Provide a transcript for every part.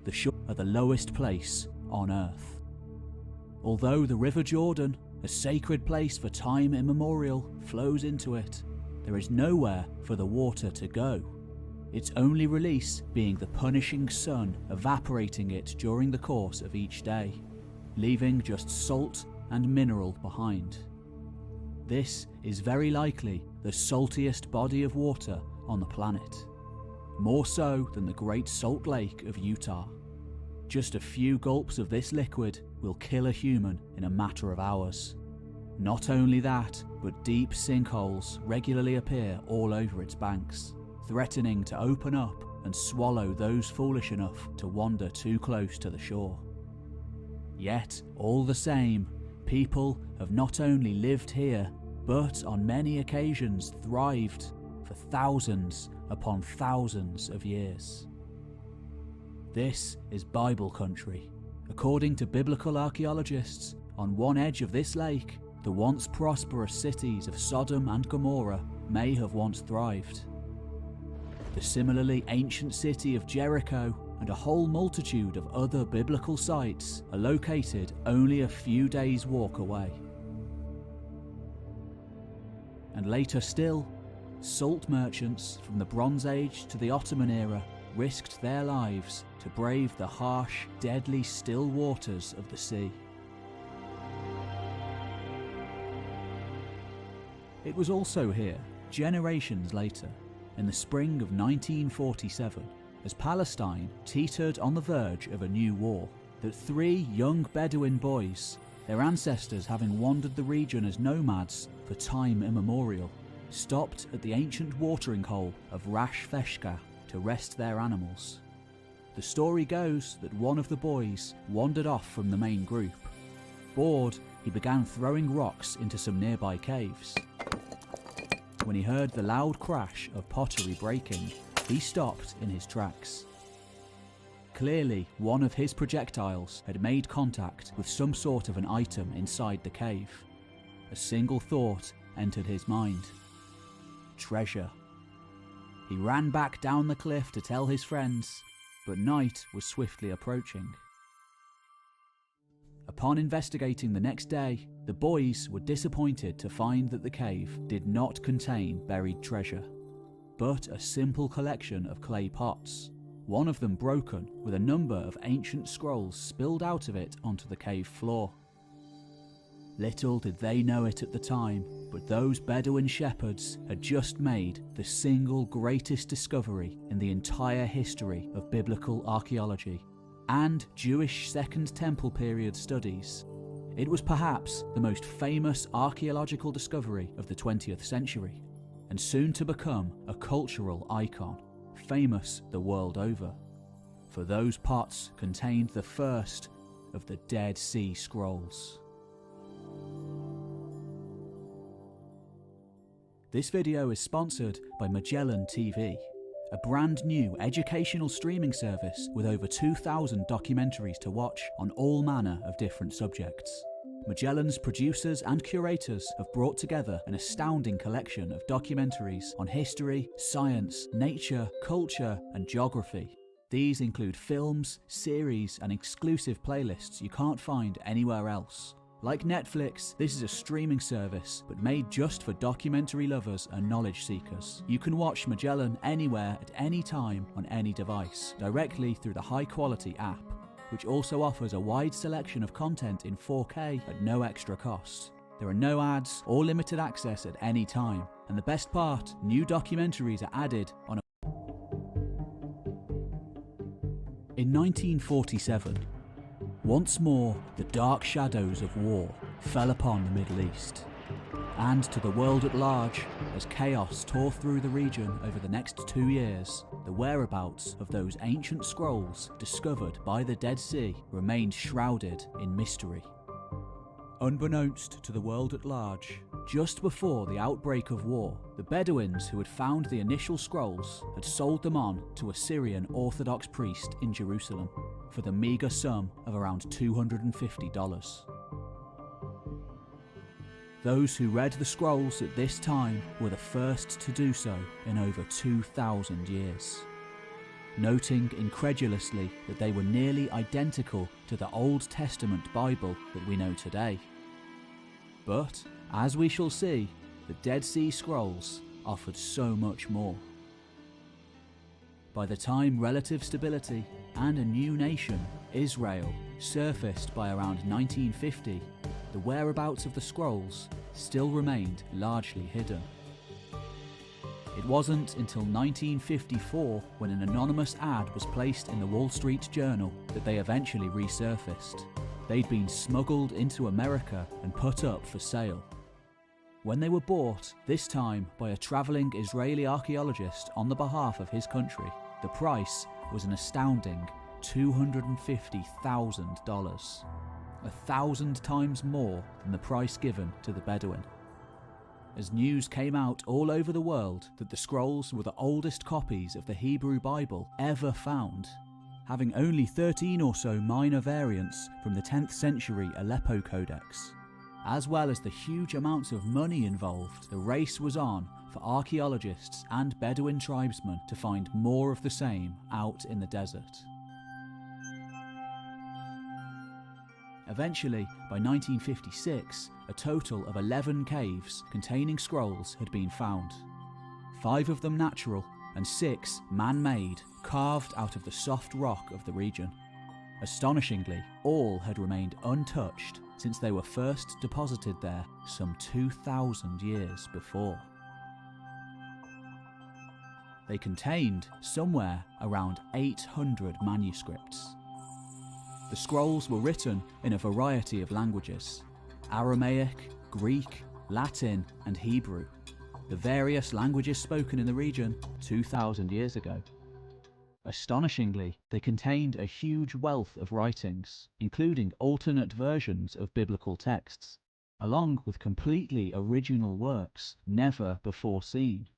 the shore are the lowest place on earth. Although the River Jordan, a sacred place for time immemorial, flows into it, there is nowhere for the water to go, its only release being the punishing sun evaporating it during the course of each day, leaving just salt and mineral behind. This is very likely the saltiest body of water on the planet, more so than the Great Salt Lake of Utah. Just a few gulps of this liquid will kill a human in a matter of hours. Not only that, but deep sinkholes regularly appear all over its banks, threatening to open up and swallow those foolish enough to wander too close to the shore. Yet, all the same, people have not only lived here, but on many occasions thrived for thousands upon thousands of years. This is Bible country. According to biblical archaeologists, on one edge of this lake, the once prosperous cities of Sodom and Gomorrah may have once thrived. The similarly ancient city of Jericho and a whole multitude of other biblical sites are located only a few days' walk away. And later still, salt merchants from the Bronze Age to the Ottoman era risked their lives to brave the harsh, deadly still waters of the sea. It was also here, generations later, in the spring of 1947, as Palestine teetered on the verge of a new war, that three young Bedouin boys, their ancestors having wandered the region as nomads for time immemorial, stopped at the ancient watering hole of Rash Feshka to rest their animals. The story goes that one of the boys wandered off from the main group. Bored, he began throwing rocks into some nearby caves. When he heard the loud crash of pottery breaking, he stopped in his tracks. Clearly, one of his projectiles had made contact with some sort of an item inside the cave. A single thought entered his mind: treasure. He ran back down the cliff to tell his friends, but night was swiftly approaching. Upon investigating the next day, the boys were disappointed to find that the cave did not contain buried treasure, but a simple collection of clay pots, one of them broken with a number of ancient scrolls spilled out of it onto the cave floor. Little did they know it at the time, but those Bedouin shepherds had just made the single greatest discovery in the entire history of biblical archaeology and Jewish Second Temple period studies. It was perhaps the most famous archaeological discovery of the 20th century, and soon to become a cultural icon, famous the world over. For those pots contained the first of the Dead Sea Scrolls. This video is sponsored by Magellan TV, a brand new educational streaming service with over 2,000 documentaries to watch on all manner of different subjects. Magellan's producers and curators have brought together an astounding collection of documentaries on history, science, nature, culture, and geography. These include films, series, and exclusive playlists you can't find anywhere else. Like Netflix, this is a streaming service, but made just for documentary lovers and knowledge seekers. You can watch Magellan anywhere at any time on any device, directly through the high-quality app, which also offers a wide selection of content in 4K at no extra cost. There are no ads or limited access at any time, and the best part, new documentaries are added on a... In 1947, once more the dark shadows of war fell upon the Middle East, and to the world at large, as chaos tore through the region over the next 2 years, the whereabouts of those ancient scrolls discovered by the Dead Sea remained shrouded in mystery. Unbeknownst to the world at large, just before the outbreak of war, the Bedouins who had found the initial scrolls had sold them on to a Syrian Orthodox priest in Jerusalem for the meagre sum of around $250. Those who read the scrolls at this time were the first to do so in over 2,000 years. noting incredulously that they were nearly identical to the Old Testament Bible that we know today. But, as we shall see, the Dead Sea Scrolls offered so much more. By the time relative stability and a new nation, Israel, surfaced by around 1950, the whereabouts of the scrolls still remained largely hidden. It wasn't until 1954, when an anonymous ad was placed in the Wall Street Journal, that they eventually resurfaced. They'd been smuggled into America and put up for sale. When they were bought, this time by a travelling Israeli archaeologist on the behalf of his country, the price was an astounding $250,000, 1,000 times more than the price given to the Bedouin. As news came out all over the world that the scrolls were the oldest copies of the Hebrew Bible ever found, having only 13 or so minor variants from the 10th century Aleppo Codex, as well as the huge amounts of money involved, the race was on for archaeologists and Bedouin tribesmen to find more of the same out in the desert. Eventually, by 1956, a total of 11 caves containing scrolls had been found. 5 of them natural and 6 man-made, carved out of the soft rock of the region. Astonishingly, all had remained untouched since they were first deposited there some 2,000 years before. They contained somewhere around 800 manuscripts. The scrolls were written in a variety of languages: Aramaic, Greek, Latin, and Hebrew, the various languages spoken in the region 2,000 years ago. Astonishingly, they contained a huge wealth of writings, including alternate versions of biblical texts, along with completely original works never before seen.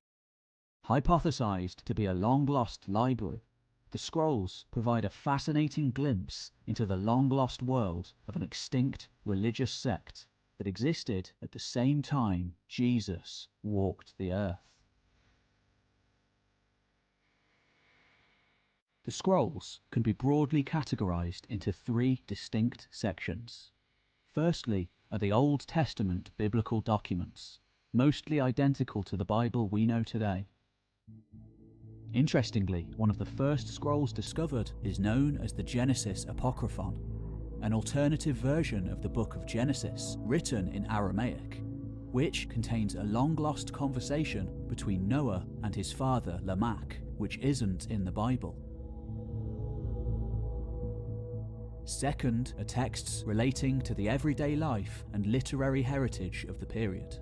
Hypothesized to be a long-lost library, the scrolls provide a fascinating glimpse into the long-lost world of an extinct religious sect that existed at the same time Jesus walked the earth. The scrolls can be broadly categorized into 3 distinct sections. Firstly are the Old Testament biblical documents, mostly identical to the Bible we know today. Interestingly, one of the first scrolls discovered is known as the Genesis Apocryphon, an alternative version of the book of Genesis written in Aramaic, which contains a long-lost conversation between Noah and his father Lamech, which isn't in the Bible. Second are texts relating to the everyday life and literary heritage of the period,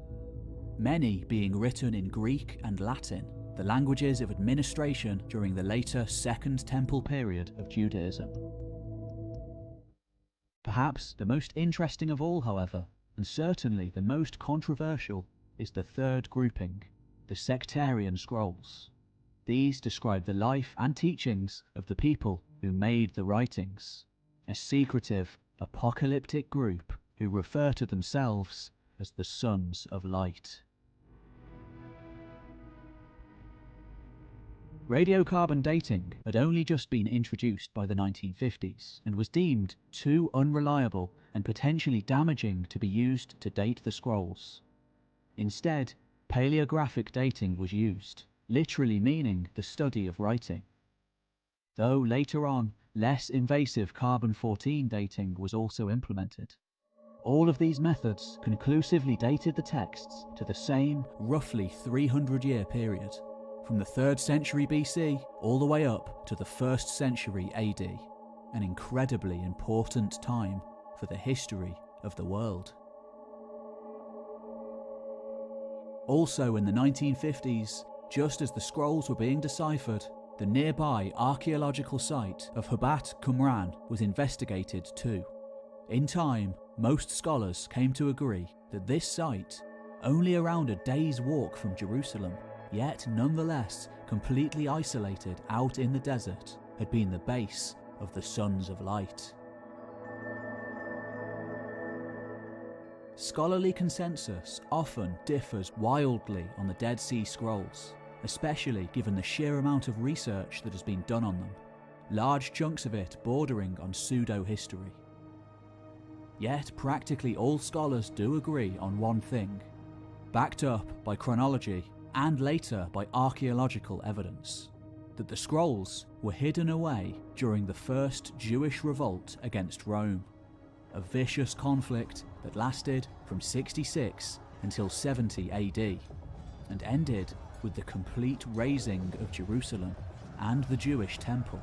many being written in Greek and Latin, the languages of administration during the later Second Temple period of Judaism. Perhaps the most interesting of all, however, and certainly the most controversial, is the third grouping, the sectarian scrolls. These describe the life and teachings of the people who made the writings, a secretive, apocalyptic group who refer to themselves as the Sons of Light. Radiocarbon dating had only just been introduced by the 1950s and was deemed too unreliable and potentially damaging to be used to date the scrolls. Instead, paleographic dating was used, literally meaning the study of writing. Though later on, less invasive carbon-14 dating was also implemented. All of these methods conclusively dated the texts to the same roughly 300-year period, from the 3rd century BC all the way up to the 1st century AD, an incredibly important time for the history of the world. Also in the 1950s, just as the scrolls were being deciphered, the nearby archaeological site of Habat Qumran was investigated too. In time, most scholars came to agree that this site, only around a day's walk from Jerusalem, yet nonetheless completely isolated out in the desert, had been the base of the Sons of Light. Scholarly consensus often differs wildly on the Dead Sea Scrolls, especially given the sheer amount of research that has been done on them, large chunks of it bordering on pseudo-history. Yet practically all scholars do agree on one thing, backed up by chronology and later by archaeological evidence, that the scrolls were hidden away during the first Jewish revolt against Rome, a vicious conflict that lasted from 66 until 70 AD, and ended with the complete razing of Jerusalem and the Jewish temple.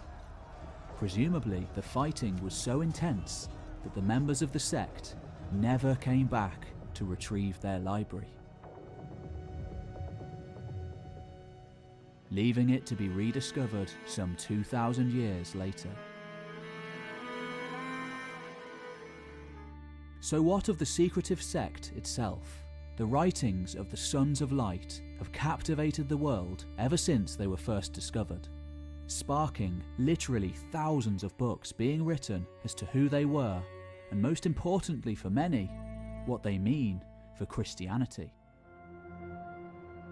Presumably, the fighting was so intense that the members of the sect never came back to retrieve their library, leaving it to be rediscovered some 2,000 years later. So what of the secretive sect itself? The writings of the Sons of Light have captivated the world ever since they were first discovered, sparking literally thousands of books being written as to who they were, and most importantly for many, what they mean for Christianity.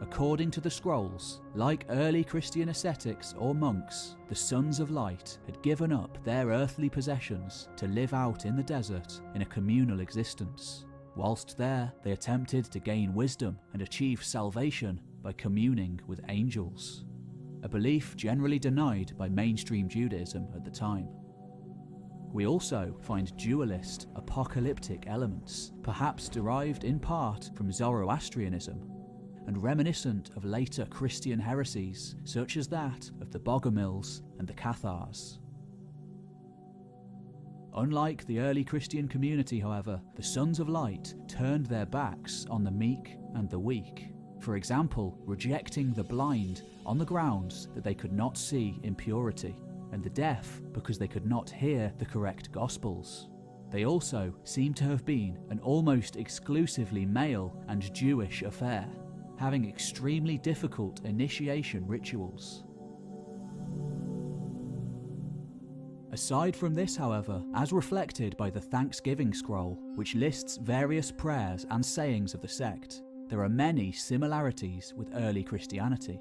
According to the scrolls, like early Christian ascetics or monks, the Sons of Light had given up their earthly possessions to live out in the desert in a communal existence. Whilst there, they attempted to gain wisdom and achieve salvation by communing with angels, a belief generally denied by mainstream Judaism at the time. We also find dualist, apocalyptic elements, perhaps derived in part from Zoroastrianism, and reminiscent of later Christian heresies such as that of the Bogomils and the Cathars. Unlike the early Christian community, however, the Sons of Light turned their backs on the meek and the weak, for example, rejecting the blind on the grounds that they could not see impurity, and the deaf because they could not hear the correct Gospels. They also seem to have been an almost exclusively male and Jewish affair, having extremely difficult initiation rituals. Aside from this, however, as reflected by the Thanksgiving Scroll, which lists various prayers and sayings of the sect, there are many similarities with early Christianity,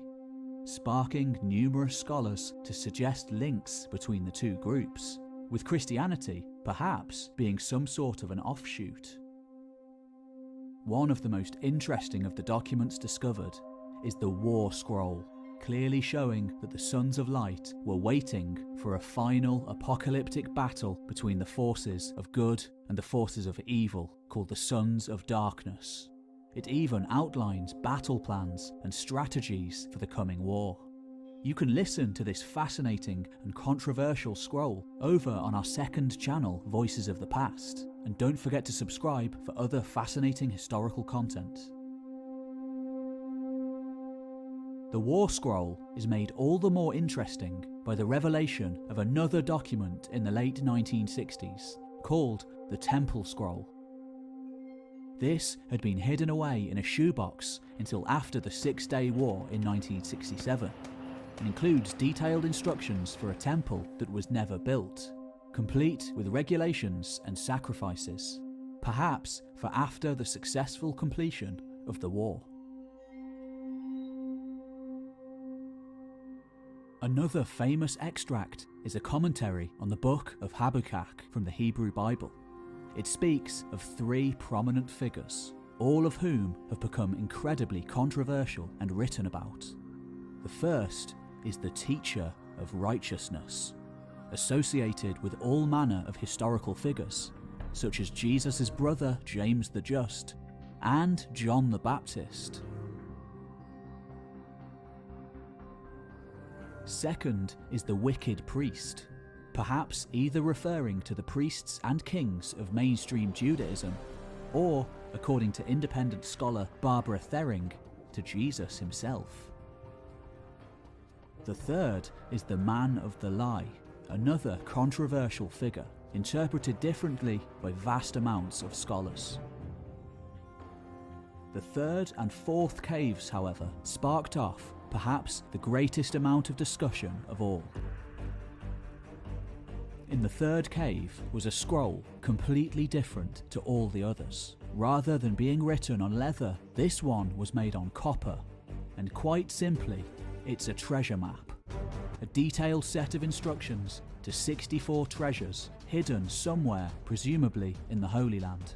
sparking numerous scholars to suggest links between the two groups, with Christianity perhaps being some sort of an offshoot. One of the most interesting of the documents discovered is the War Scroll, clearly showing that the Sons of Light were waiting for a final apocalyptic battle between the forces of good and the forces of evil, called the Sons of Darkness. It even outlines battle plans and strategies for the coming war. You can listen to this fascinating and controversial scroll over on our second channel, Voices of the Past, and don't forget to subscribe for other fascinating historical content. The War Scroll is made all the more interesting by the revelation of another document in the late 1960s, called the Temple Scroll. This had been hidden away in a shoebox until after the Six-Day War in 1967, and includes detailed instructions for a temple that was never built, complete with regulations and sacrifices, perhaps for after the successful completion of the war. Another famous extract is a commentary on the book of Habakkuk from the Hebrew Bible. It speaks of three prominent figures, all of whom have become incredibly controversial and written about. The first is the teacher of righteousness, associated with all manner of historical figures, such as Jesus' brother James the Just and John the Baptist. Second is the wicked priest, perhaps either referring to the priests and kings of mainstream Judaism, or, according to independent scholar Barbara Thering, to Jesus himself. The third is the man of the lie, another controversial figure, interpreted differently by vast amounts of scholars. The third and fourth caves, however, sparked off perhaps the greatest amount of discussion of all. In the third cave was a scroll completely different to all the others. Rather than being written on leather, this one was made on copper, and quite simply, It's a treasure map. A detailed set of instructions to 64 treasures hidden somewhere, presumably in the Holy Land.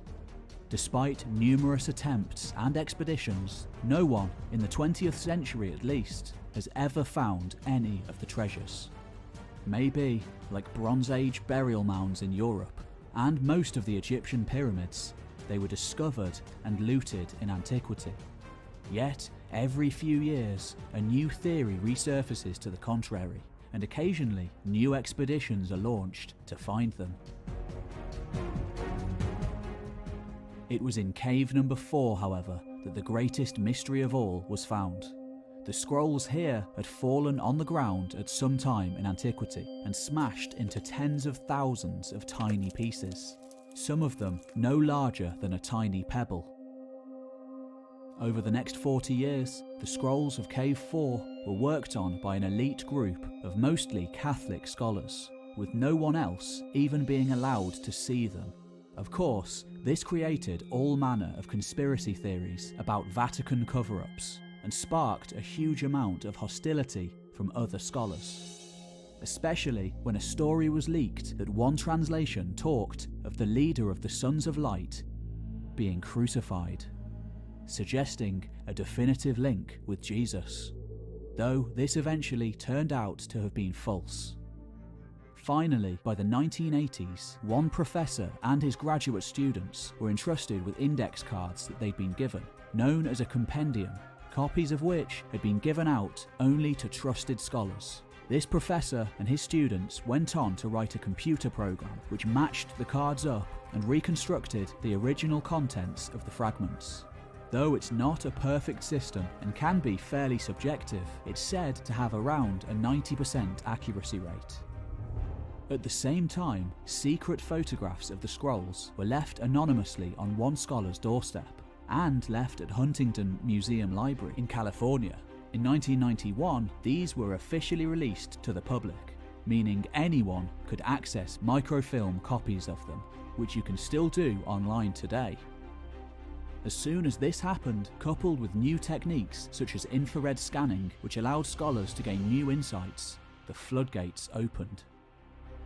Despite numerous attempts and expeditions, no one, in the 20th century at least, has ever found any of the treasures. Maybe, like Bronze Age burial mounds in Europe, and most of the Egyptian pyramids, they were discovered and looted in antiquity. Yet, every few years, a new theory resurfaces to the contrary, and occasionally new expeditions are launched to find them. It was in cave number 4, however, that the greatest mystery of all was found. The scrolls here had fallen on the ground at some time in antiquity and smashed into tens of thousands of tiny pieces, some of them no larger than a tiny pebble. Over the next 40 years, the scrolls of Cave 4 were worked on by an elite group of mostly Catholic scholars, with no one else even being allowed to see them. Of course, this created all manner of conspiracy theories about Vatican cover-ups and sparked a huge amount of hostility from other scholars. Especially when a story was leaked that one translation talked of the leader of the Sons of Light being crucified, suggesting a definitive link with Jesus, though this eventually turned out to have been false. Finally, by the 1980s, one professor and his graduate students were entrusted with index cards that they'd been given, known as a compendium, copies of which had been given out only to trusted scholars. This professor and his students went on to write a computer program which matched the cards up and reconstructed the original contents of the fragments. Though it's not a perfect system and can be fairly subjective, it's said to have around a 90% accuracy rate. At the same time, secret photographs of the scrolls were left anonymously on one scholar's doorstep and left at Huntington Museum Library in California. In 1991, these were officially released to the public, meaning anyone could access microfilm copies of them, which you can still do online today. As soon as this happened, coupled with new techniques such as infrared scanning, which allowed scholars to gain new insights, the floodgates opened.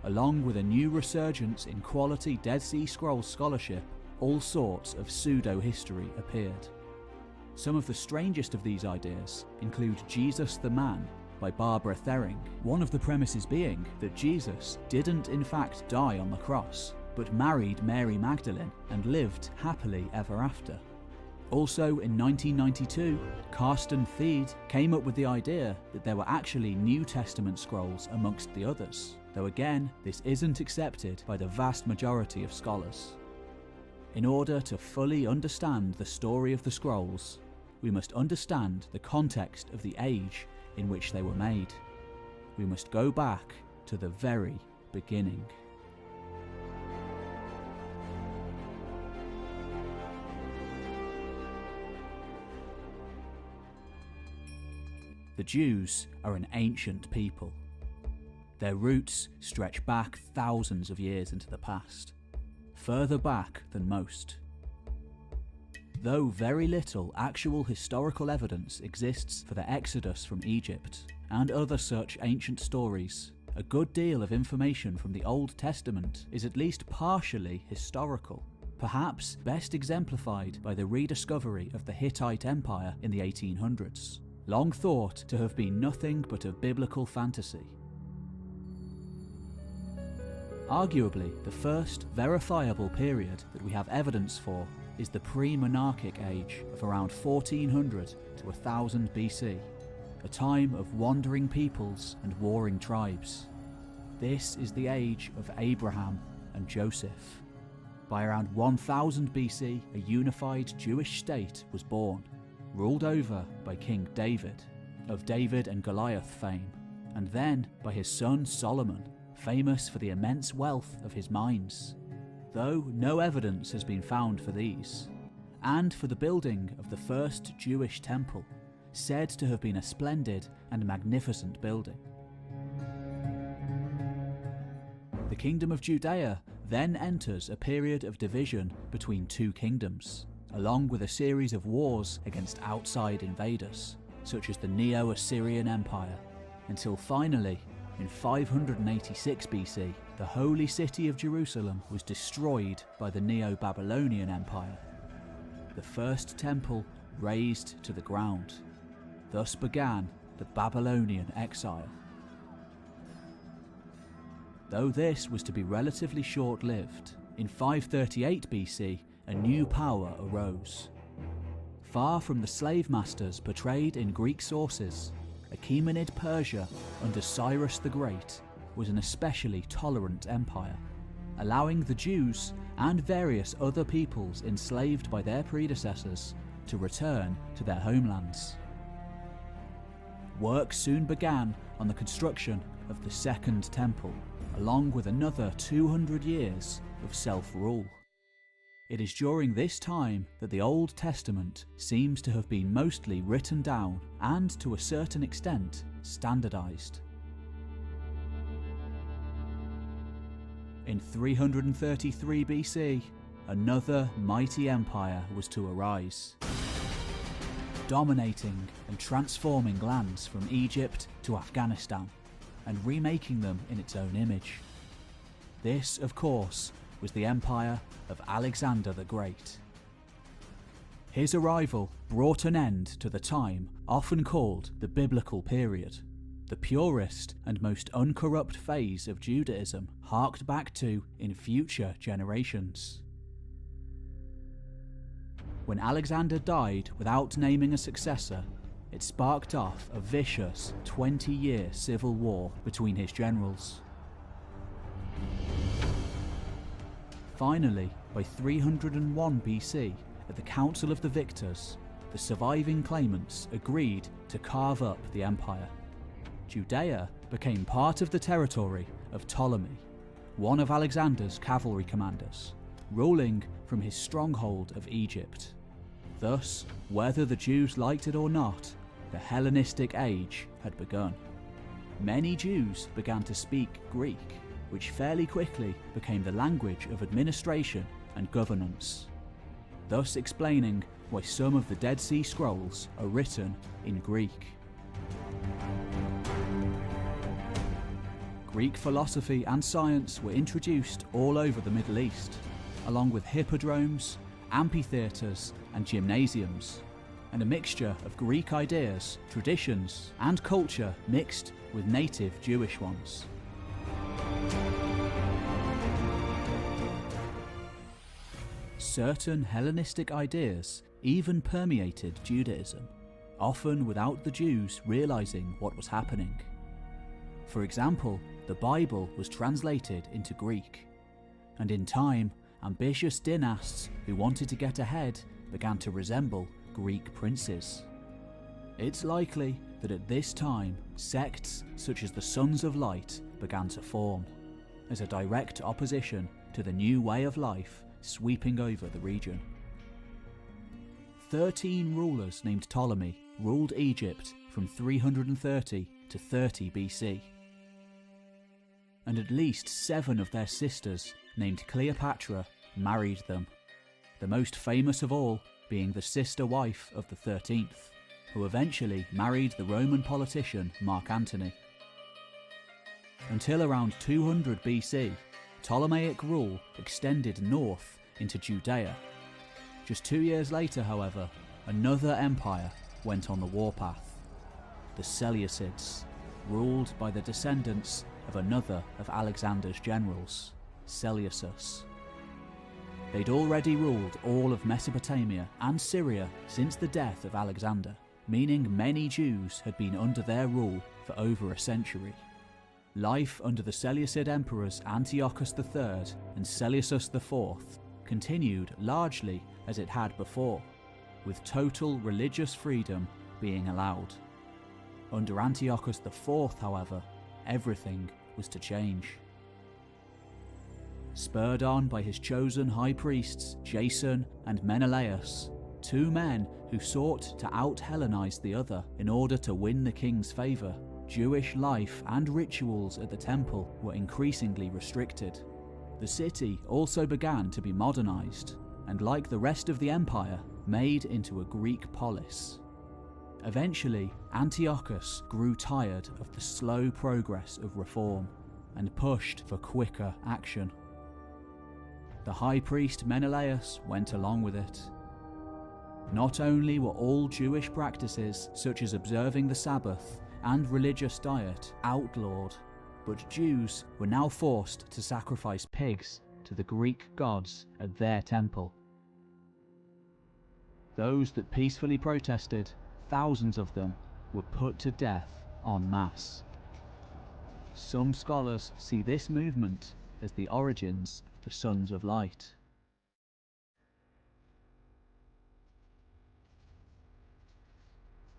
Along with a new resurgence in quality Dead Sea Scrolls scholarship, all sorts of pseudo-history appeared. Some of the strangest of these ideas include Jesus the Man by Barbara Thering, one of the premises being that Jesus didn't in fact die on the cross, but married Mary Magdalene and lived happily ever after. Also in 1992, Carsten Thiede came up with the idea that there were actually New Testament scrolls amongst the others, though again, this isn't accepted by the vast majority of scholars. In order to fully understand the story of the scrolls, we must understand the context of the age in which they were made. We must go back to the very beginning. The Jews are an ancient people. Their roots stretch back thousands of years into the past, further back than most. Though very little actual historical evidence exists for the Exodus from Egypt and other such ancient stories, a good deal of information from the Old Testament is at least partially historical, perhaps best exemplified by the rediscovery of the Hittite Empire in the 1800s, long thought to have been nothing but a biblical fantasy. Arguably, the first verifiable period that we have evidence for is the pre-monarchic age of around 1400 to 1000 BC, a time of wandering peoples and warring tribes. This is the age of Abraham and Joseph. By around 1000 BC, a unified Jewish state was born, ruled over by King David, of David and Goliath fame, and then by his son Solomon, famous for the immense wealth of his mines, though no evidence has been found for these, and for the building of the first Jewish temple, said to have been a splendid and magnificent building. The Kingdom of Judea then enters a period of division between two kingdoms, along with a series of wars against outside invaders, such as the Neo-Assyrian Empire, until finally, in 586 BC, the holy city of Jerusalem was destroyed by the Neo-Babylonian Empire. The first temple razed to the ground. Thus began the Babylonian exile. Though this was to be relatively short-lived, in 538 BC, a new power arose. Far from the slave masters portrayed in Greek sources, Achaemenid Persia under Cyrus the Great was an especially tolerant empire, allowing the Jews and various other peoples enslaved by their predecessors to return to their homelands. Work soon began on the construction of the Second Temple, along with another 200 years of self-rule. It is during this time that the Old Testament seems to have been mostly written down and, to a certain extent, standardized. In 333 BC, another mighty empire was to arise, dominating and transforming lands from Egypt to Afghanistan and remaking them in its own image. This, of course, was the empire of Alexander the Great. His arrival brought an end to the time often called the Biblical period, the purest and most uncorrupt phase of Judaism harked back to in future generations. When Alexander died without naming a successor, it sparked off a vicious 20-year civil war between his generals. Finally, by 301 BC, at the Council of the Victors, the surviving claimants agreed to carve up the empire. Judea became part of the territory of Ptolemy, one of Alexander's cavalry commanders, ruling from his stronghold of Egypt. Thus, whether the Jews liked it or not, the Hellenistic age had begun. Many Jews began to speak Greek, which fairly quickly became the language of administration and governance, thus explaining why some of the Dead Sea Scrolls are written in Greek. Greek philosophy and science were introduced all over the Middle East, along with hippodromes, amphitheatres and gymnasiums, and a mixture of Greek ideas, traditions and culture mixed with native Jewish ones. Certain Hellenistic ideas even permeated Judaism, often without the Jews realizing what was happening. For example, the Bible was translated into Greek, and in time, ambitious dynasts who wanted to get ahead began to resemble Greek princes. It's likely that at this time, sects such as the Sons of Light began to form, as a direct opposition to the new way of life sweeping over the region. 13 rulers named Ptolemy ruled Egypt from 330 to 30 BC. And at least 7 of their sisters, named Cleopatra, married them, the most famous of all being the sister wife of the 13th, who eventually married the Roman politician Mark Antony. Until around 200 BC, Ptolemaic rule extended north into Judea. Just 2 years later, however, another empire went on the warpath. The Seleucids, ruled by the descendants of another of Alexander's generals, Seleucus. They'd already ruled all of Mesopotamia and Syria since the death of Alexander, meaning many Jews had been under their rule for over a century. Life under the Seleucid emperors Antiochus III and Seleucus IV continued largely as it had before, with total religious freedom being allowed. Under Antiochus IV, however, everything was to change. Spurred on by his chosen high priests Jason and Menelaus, 2 men who sought to out-Hellenize the other in order to win the king's favour, Jewish life and rituals at the temple were increasingly restricted. The city also began to be modernized, and like the rest of the empire, made into a Greek polis. Eventually, Antiochus grew tired of the slow progress of reform and pushed for quicker action. The high priest Menelaus went along with it. Not only were all Jewish practices, such as observing the Sabbath and religious diet, outlawed, but Jews were now forced to sacrifice pigs to the Greek gods at their temple. Those that peacefully protested, thousands of them, were put to death en masse. Some scholars see this movement as the origins of the Sons of Light.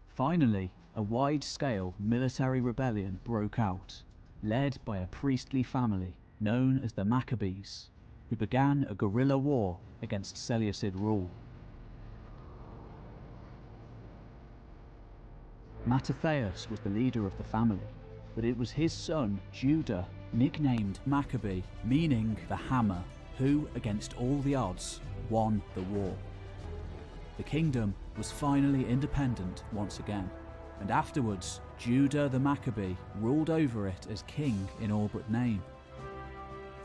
Finally, a wide-scale military rebellion broke out, led by a priestly family known as the Maccabees, who began a guerrilla war against Seleucid rule. Mattathias was the leader of the family, but it was his son, Judah, nicknamed Maccabee, meaning the hammer, who, against all the odds, won the war. The kingdom was finally independent once again, and afterwards Judah the Maccabee ruled over it as king in all but name.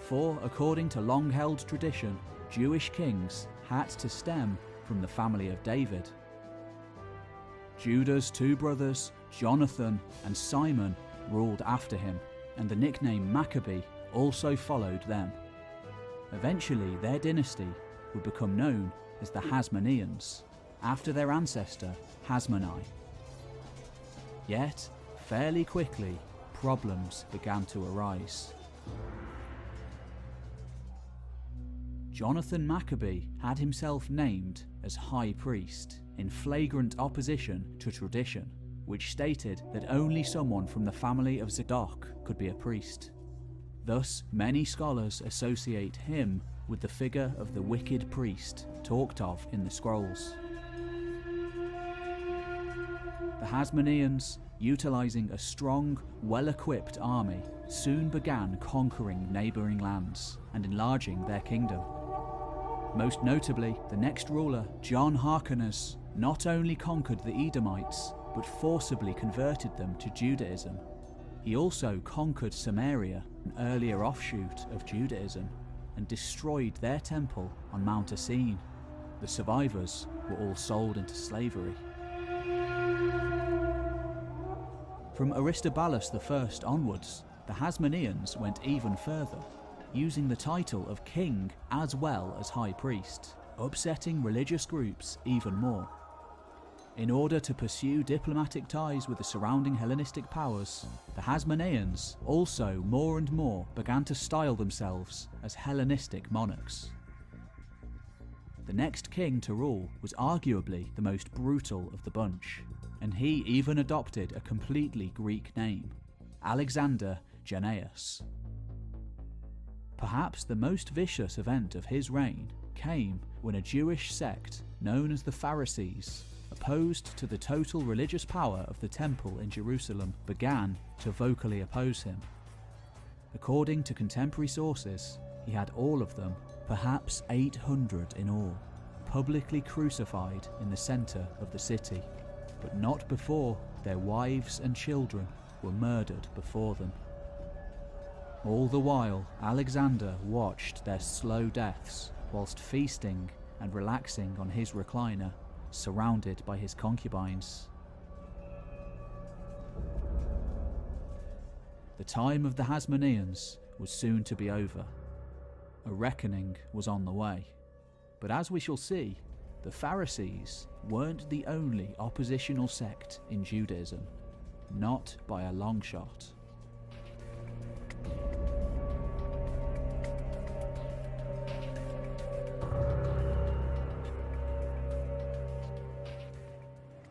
For, according to long-held tradition, Jewish kings had to stem from the family of David. Judah's two brothers, Jonathan and Simon, ruled after him, and the nickname Maccabee also followed them. Eventually, their dynasty would become known as the Hasmoneans, after their ancestor Hasmonai. Yet, fairly quickly, problems began to arise. Jonathan Maccabee had himself named as high priest, in flagrant opposition to tradition, which stated that only someone from the family of Zadok could be a priest. Thus, many scholars associate him with the figure of the wicked priest talked of in the scrolls. The Hasmoneans, utilising a strong, well-equipped army, soon began conquering neighbouring lands and enlarging their kingdom. Most notably, the next ruler, John Hyrcanus, not only conquered the Edomites, but forcibly converted them to Judaism. He also conquered Samaria, an earlier offshoot of Judaism, and destroyed their temple on Mount Essene. The survivors were all sold into slavery. From Aristobulus I onwards, the Hasmoneans went even further, using the title of king as well as high priest, upsetting religious groups even more. In order to pursue diplomatic ties with the surrounding Hellenistic powers, the Hasmoneans also more and more began to style themselves as Hellenistic monarchs. The next king to rule was arguably the most brutal of the bunch, and he even adopted a completely Greek name, Alexander Jannaeus. Perhaps the most vicious event of his reign came when a Jewish sect known as the Pharisees, opposed to the total religious power of the temple in Jerusalem, began to vocally oppose him. According to contemporary sources, he had all of them, perhaps 800 in all, publicly crucified in the centre of the city, but not before their wives and children were murdered before them. All the while, Alexander watched their slow deaths whilst feasting and relaxing on his recliner, surrounded by his concubines. The time of the Hasmoneans was soon to be over. A reckoning was on the way. But as we shall see, the Pharisees weren't the only oppositional sect in Judaism, not by a long shot.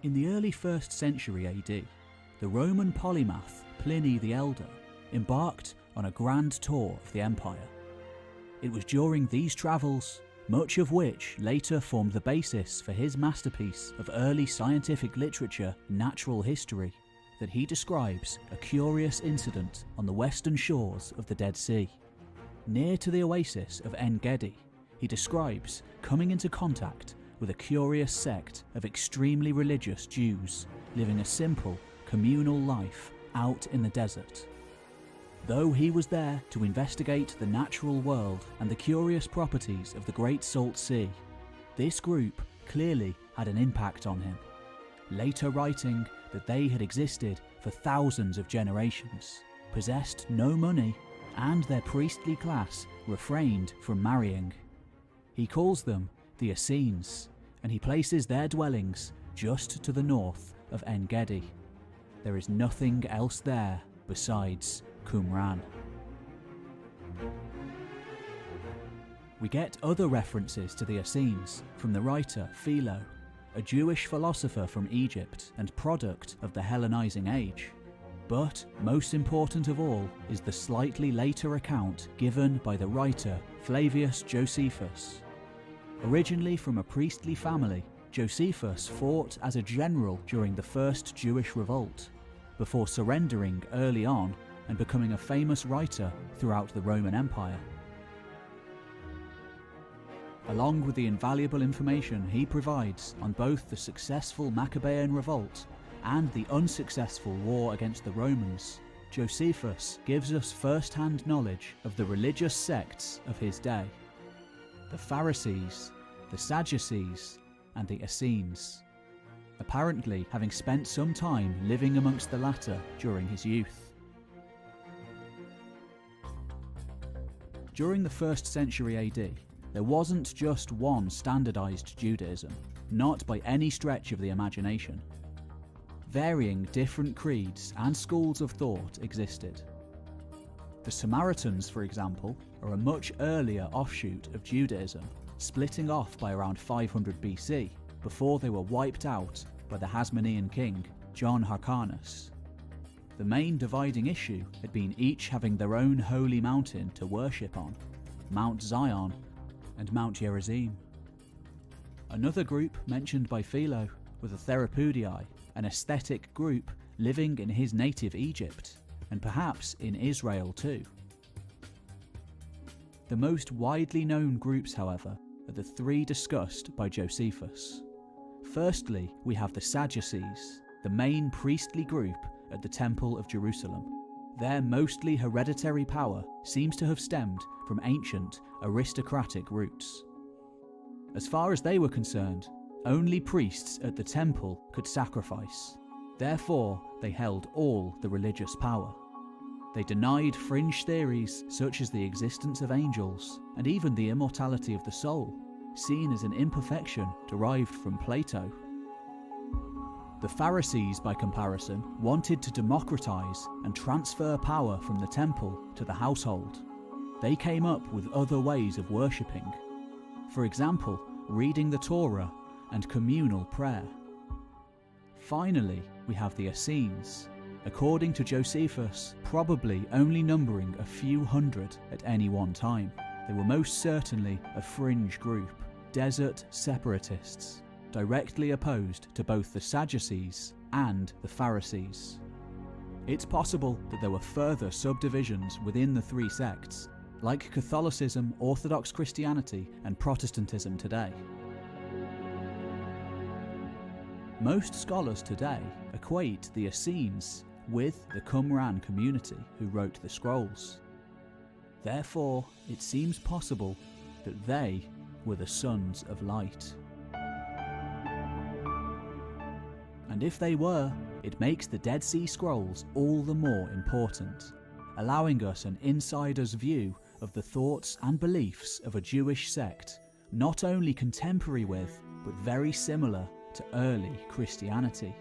In the early 1st century AD, the Roman polymath Pliny the Elder embarked on a grand tour of the empire. It was during these travels, much of which later formed the basis for his masterpiece of early scientific literature, Natural History, that he describes a curious incident on the western shores of the Dead Sea. Near to the oasis of En Gedi, he describes coming into contact with a curious sect of extremely religious Jews living a simple, communal life out in the desert. Though he was there to investigate the natural world and the curious properties of the Great Salt Sea, this group clearly had an impact on him, later writing that they had existed for thousands of generations, possessed no money, and their priestly class refrained from marrying. He calls them the Essenes, and he places their dwellings just to the north of En Gedi. There is nothing else there besides Qumran. We get other references to the Essenes from the writer Philo, a Jewish philosopher from Egypt and product of the Hellenizing age. But most important of all is the slightly later account given by the writer Flavius Josephus. Originally from a priestly family, Josephus fought as a general during the First Jewish Revolt, before surrendering early on and becoming a famous writer throughout the Roman Empire. Along with the invaluable information he provides on both the successful Maccabean revolt and the unsuccessful war against the Romans, Josephus gives us first-hand knowledge of the religious sects of his day: the Pharisees, the Sadducees, and the Essenes, apparently having spent some time living amongst the latter during his youth. During the 1st century AD, there wasn't just one standardized Judaism, not by any stretch of the imagination. Varying different creeds and schools of thought existed. The Samaritans, for example, are a much earlier offshoot of Judaism, splitting off by around 500 BC, before they were wiped out by the Hasmonean king, John Hyrcanus. The main dividing issue had been each having their own holy mountain to worship on, Mount Zion and Mount Gerizim. Another group mentioned by Philo were the Therapudii, an aesthetic group living in his native Egypt, and perhaps in Israel too. The most widely known groups, however, are the three discussed by Josephus. Firstly, we have the Sadducees, the main priestly group at the Temple of Jerusalem. Their mostly hereditary power seems to have stemmed from ancient aristocratic roots. As far as they were concerned, only priests at the temple could sacrifice. Therefore, they held all the religious power. They denied fringe theories such as the existence of angels and even the immortality of the soul, seen as an imperfection derived from Plato. The Pharisees, by comparison, wanted to democratize and transfer power from the temple to the household. They came up with other ways of worshipping. For example, reading the Torah and communal prayer. Finally, we have the Essenes, according to Josephus, probably only numbering a few hundred at any one time. They were most certainly a fringe group, desert separatists, directly opposed to both the Sadducees and the Pharisees. It's possible that there were further subdivisions within the three sects, like Catholicism, Orthodox Christianity, and Protestantism today. Most scholars today equate the Essenes with the Qumran community who wrote the scrolls. Therefore, it seems possible that they were the sons of light. And if they were, it makes the Dead Sea Scrolls all the more important, allowing us an insider's view of the thoughts and beliefs of a Jewish sect, not only contemporary with, but very similar to early Christianity.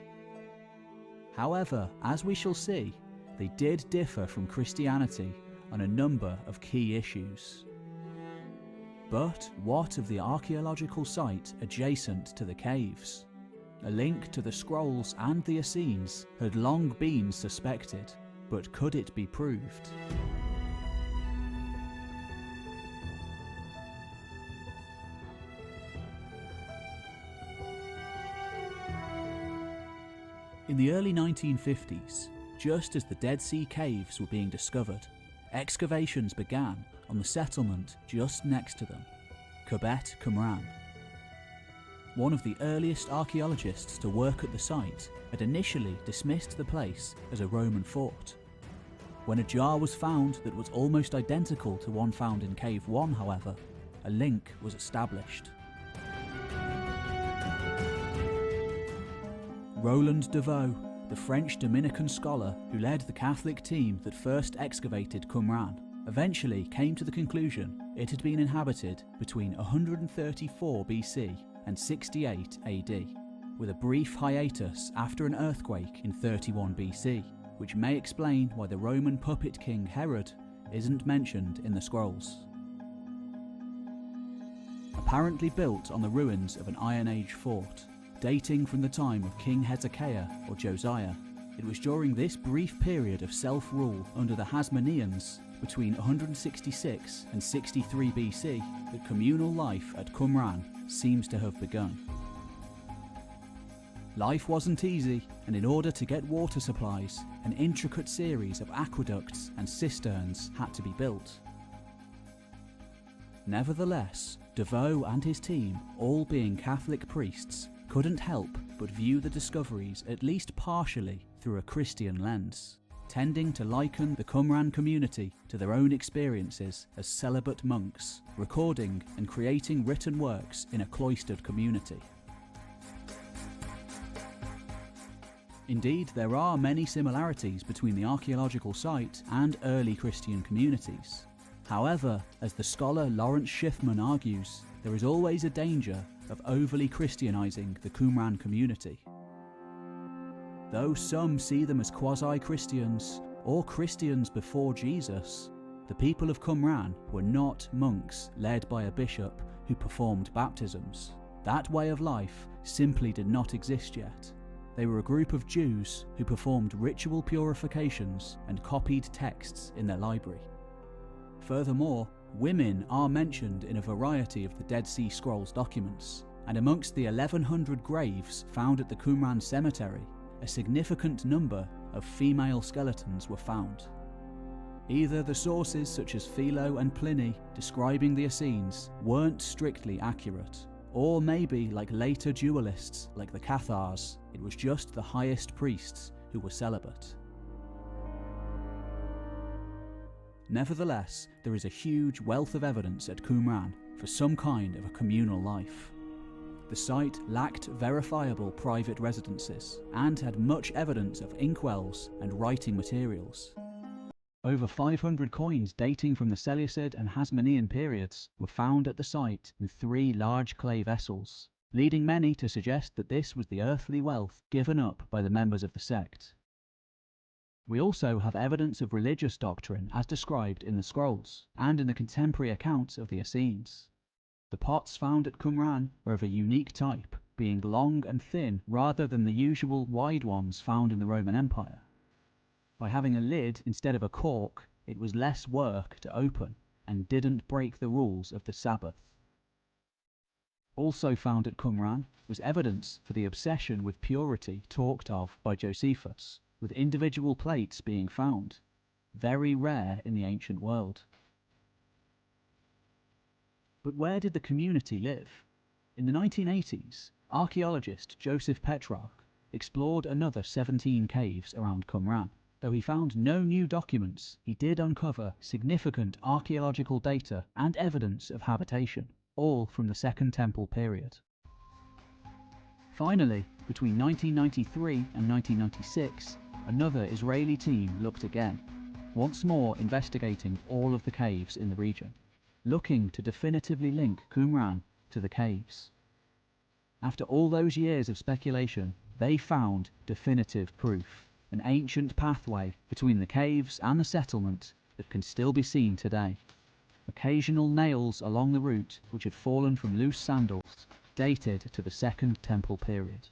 However, as we shall see, they did differ from Christianity on a number of key issues. But what of the archaeological site adjacent to the caves? A link to the scrolls and the Essenes had long been suspected, but could it be proved? In the early 1950s, just as the Dead Sea Caves were being discovered, excavations began on the settlement just next to them, Kebet Qumran. one of the earliest archaeologists to work at the site, had initially dismissed the place as a Roman fort. When a jar was found that was almost identical to one found in Cave 1, however, a link was established. Roland de Vaux, the French Dominican scholar who led the Catholic team that first excavated Qumran, eventually came to the conclusion it had been inhabited between 134 BC and 68 AD, with a brief hiatus after an earthquake in 31 BC, which may explain why the Roman puppet king Herod isn't mentioned in the scrolls. Apparently built on the ruins of an Iron Age fort, dating from the time of King Hezekiah or Josiah, it was during this brief period of self-rule under the Hasmoneans between 166 and 63 BC that communal life at Qumran seems to have begun. Life wasn't easy, and in order to get water supplies, an intricate series of aqueducts and cisterns had to be built. Nevertheless, de Vaux and his team, all being Catholic priests, couldn't help but view the discoveries at least partially through a Christian lens, tending to liken the Qumran community to their own experiences as celibate monks, recording and creating written works in a cloistered community. Indeed, there are many similarities between the archaeological site and early Christian communities. However, as the scholar Lawrence Schiffman argues, there is always a danger of overly Christianizing the Qumran community. Though some see them as quasi-Christians or Christians before Jesus, the people of Qumran were not monks led by a bishop who performed baptisms. That way of life simply did not exist yet. They were a group of Jews who performed ritual purifications and copied texts in their library. Furthermore, women are mentioned in a variety of the Dead Sea Scrolls documents, and amongst the 1,100 graves found at the Qumran cemetery, a significant number of female skeletons were found. Either the sources such as Philo and Pliny describing the Essenes weren't strictly accurate, or maybe, like later dualists like the Cathars, it was just the highest priests who were celibate. Nevertheless, there is a huge wealth of evidence at Qumran for some kind of a communal life. The site lacked verifiable private residences and had much evidence of inkwells and writing materials. Over 500 coins dating from the Seleucid and Hasmonean periods were found at the site in 3 large clay vessels, leading many to suggest that this was the earthly wealth given up by the members of the sect. We also have evidence of religious doctrine as described in the scrolls and in the contemporary accounts of the Essenes. The pots found at Qumran were of a unique type, being long and thin rather than the usual wide ones found in the Roman Empire. By having a lid instead of a cork, it was less work to open and didn't break the rules of the Sabbath. Also found at Qumran was evidence for the obsession with purity talked of by Josephus, with individual plates being found, very rare in the ancient world. But where did the community live? In the 1980s, archaeologist Joseph Petrarch explored another 17 caves around Qumran. Though he found no new documents, he did uncover significant archaeological data and evidence of habitation, all from the Second Temple period. Finally, between 1993 and 1996, another Israeli team looked again, once more investigating all of the caves in the region, looking to definitively link Qumran to the caves. After all those years of speculation, they found definitive proof, an ancient pathway between the caves and the settlement that can still be seen today. Occasional nails along the route, which had fallen from loose sandals, dated to the Second Temple period.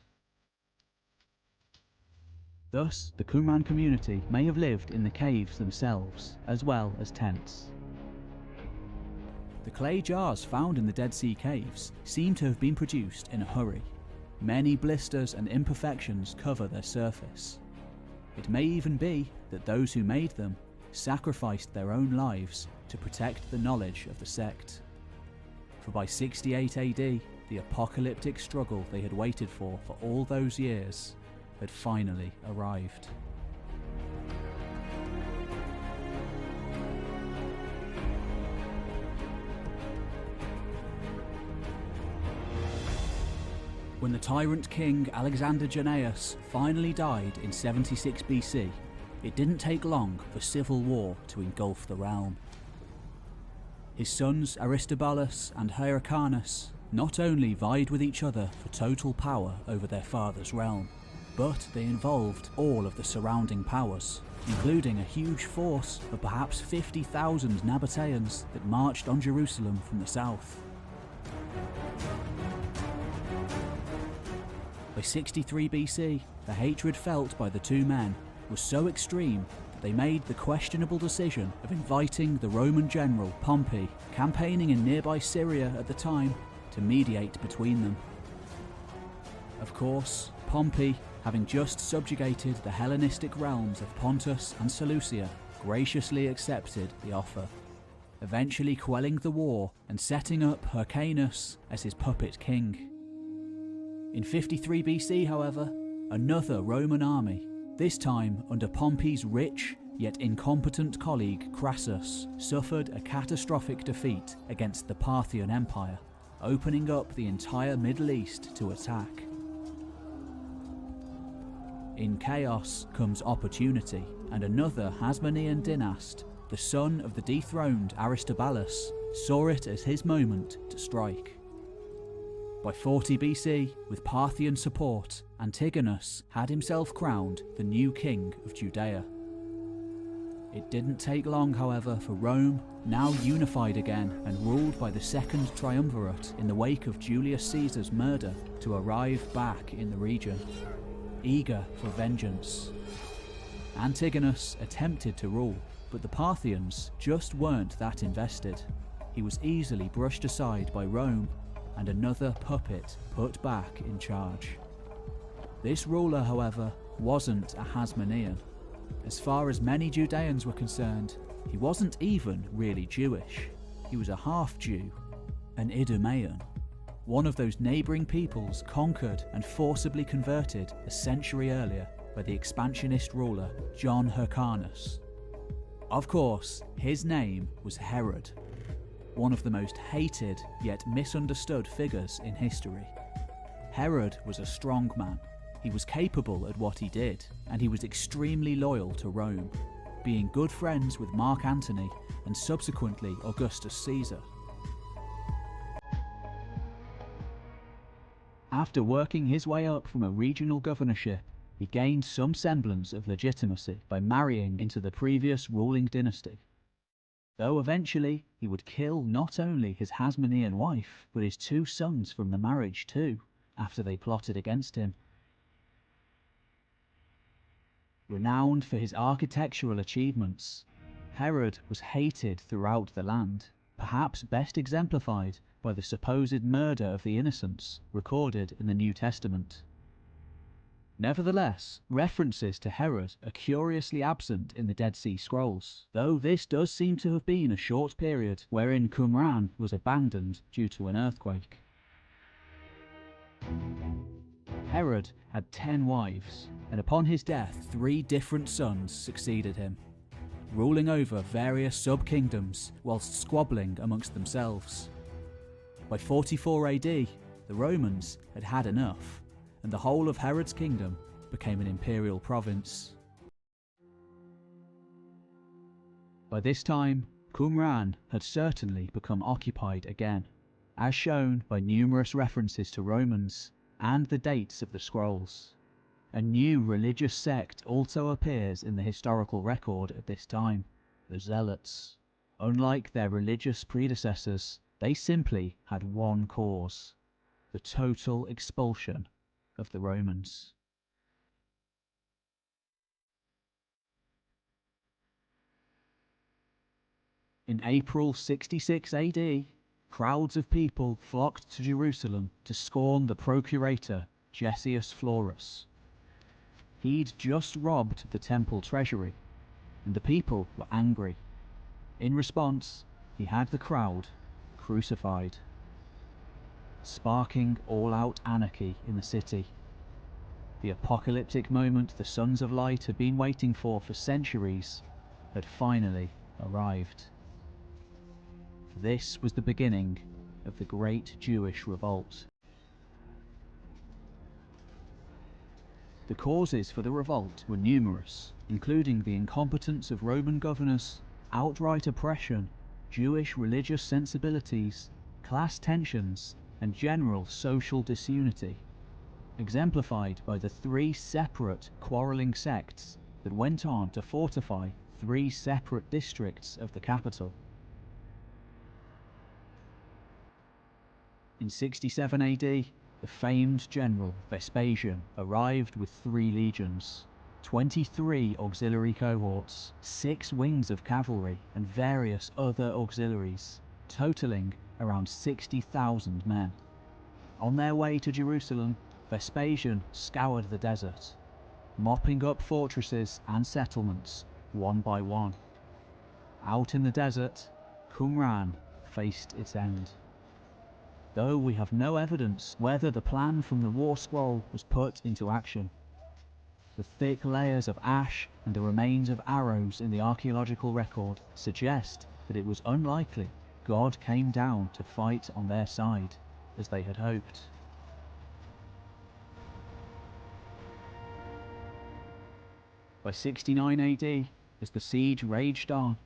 Thus, the Qumran community may have lived in the caves themselves, as well as tents. The clay jars found in the Dead Sea caves seem to have been produced in a hurry. Many blisters and imperfections cover their surface. It may even be that those who made them sacrificed their own lives to protect the knowledge of the sect. For by 68 AD, the apocalyptic struggle they had waited for all those years had finally arrived. When the tyrant king Alexander Jannaeus finally died in 76 BC, it didn't take long for civil war to engulf the realm. His sons Aristobulus and Hyrcanus not only vied with each other for total power over their father's realm, but they involved all of the surrounding powers, including a huge force of perhaps 50,000 Nabateans that marched on Jerusalem from the south. By 63 BC, the hatred felt by the two men was so extreme that they made the questionable decision of inviting the Roman general Pompey, campaigning in nearby Syria at the time, to mediate between them. Of course, Pompey, having just subjugated the Hellenistic realms of Pontus and Seleucia, graciously accepted the offer, eventually quelling the war and setting up Hyrcanus as his puppet king. In 53 BC, however, another Roman army, this time under Pompey's rich yet incompetent colleague Crassus, suffered a catastrophic defeat against the Parthian Empire, opening up the entire Middle East to attack. In chaos comes opportunity, and another Hasmonean dynast, the son of the dethroned Aristobulus, saw it as his moment to strike. By 40 BC, with Parthian support, Antigonus had himself crowned the new king of Judea. It didn't take long, however, for Rome, now unified again and ruled by the Second Triumvirate in the wake of Julius Caesar's murder, to arrive back in the region, eager for vengeance. Antigonus attempted to rule, but the Parthians just weren't that invested. He was easily brushed aside by Rome, and another puppet put back in charge. This ruler, however, wasn't a Hasmonean. As far as many Judeans were concerned, he wasn't even really Jewish. He was a half-Jew, an Idumean, one of those neighbouring peoples conquered and forcibly converted a century earlier by the expansionist ruler John Hyrcanus. Of course, his name was Herod, one of the most hated yet misunderstood figures in history. Herod was a strong man. He was capable at what he did, and he was extremely loyal to Rome, being good friends with Mark Antony and subsequently Augustus Caesar. After working his way up from a regional governorship, he gained some semblance of legitimacy by marrying into the previous ruling dynasty. Though eventually he would kill not only his Hasmonean wife, but his two sons from the marriage too, after they plotted against him. Renowned for his architectural achievements, Herod was hated throughout the land, perhaps best exemplified by the supposed murder of the innocents recorded in the New Testament. Nevertheless, references to Herod are curiously absent in the Dead Sea Scrolls, though this does seem to have been a short period wherein Qumran was abandoned due to an earthquake. Herod had 10 wives, and upon his death 3 different sons succeeded him, ruling over various sub-kingdoms whilst squabbling amongst themselves. By 44 AD, the Romans had had enough, and the whole of Herod's kingdom became an imperial province. By this time, Qumran had certainly become occupied again, as shown by numerous references to Romans and the dates of the scrolls. A new religious sect also appears in the historical record at this time, the Zealots. Unlike their religious predecessors, they simply had one cause: the total expulsion of the Romans. In April 66 AD, crowds of people flocked to Jerusalem to scorn the procurator Gessius Florus. He'd just robbed the temple treasury, and the people were angry. In response, he had the crowd crucified. sparking all-out anarchy in the city. The apocalyptic moment the Sons of Light had been waiting for centuries had finally arrived. This was the beginning of the Great Jewish Revolt. The causes for the revolt were numerous, including the incompetence of Roman governors, outright oppression, Jewish religious sensibilities, class tensions, and general social disunity, exemplified by the 3 separate quarrelling sects that went on to fortify 3 separate districts of the capital. In 67 AD, the famed general Vespasian arrived with 3 legions, 23 auxiliary cohorts, 6 wings of cavalry, and various other auxiliaries, totaling around 60,000 men. On their way to Jerusalem, Vespasian scoured the desert, mopping up fortresses and settlements one by one. Out in the desert, Qumran faced its end. Though we have no evidence whether the plan from the war scroll was put into action. The thick layers of ash and the remains of arrows in the archaeological record suggest that it was unlikely God came down to fight on their side, as they had hoped. By 69 AD, as the siege raged on,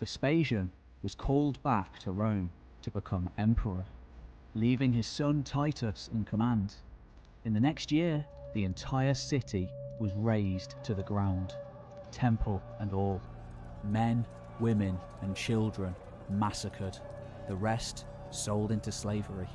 Vespasian was called back to Rome to become emperor, leaving his son Titus in command. In the next year, the entire city was razed to the ground, temple and all. Men, women, and children massacred, the rest sold into slavery.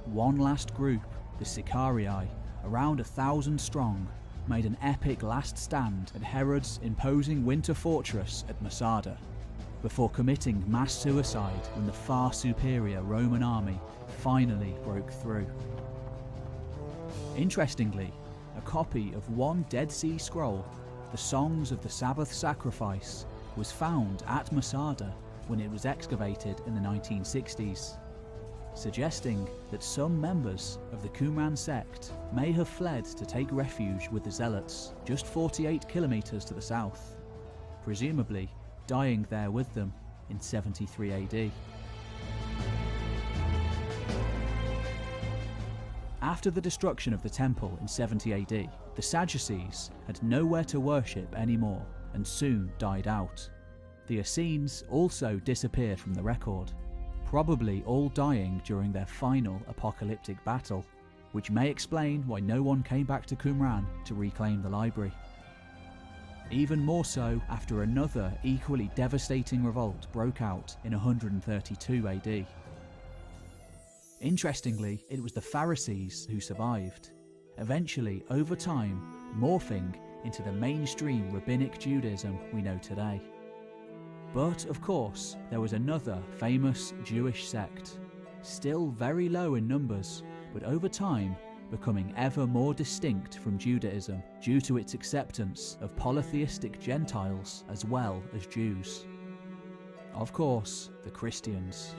One last group, the Sicarii, around 1,000 strong, made an epic last stand at Herod's imposing winter fortress at Masada, before committing mass suicide when the far superior Roman army finally broke through. Interestingly, a copy of one Dead Sea Scroll, the Songs of the Sabbath Sacrifice, was found at Masada when it was excavated in the 1960s, suggesting that some members of the Qumran sect may have fled to take refuge with the Zealots just 48 kilometers to the south, presumably dying there with them in 73 AD. After the destruction of the temple in 70 AD, the Sadducees had nowhere to worship anymore and soon died out. The Essenes also disappeared from the record, probably all dying during their final apocalyptic battle, which may explain why no one came back to Qumran to reclaim the library. Even more so after another equally devastating revolt broke out in 132 AD. Interestingly, it was the Pharisees who survived, eventually over time morphing into the mainstream rabbinic Judaism we know today. But of course, there was another famous Jewish sect, still very low in numbers, but over time becoming ever more distinct from Judaism due to its acceptance of polytheistic Gentiles as well as Jews. Of course, the Christians.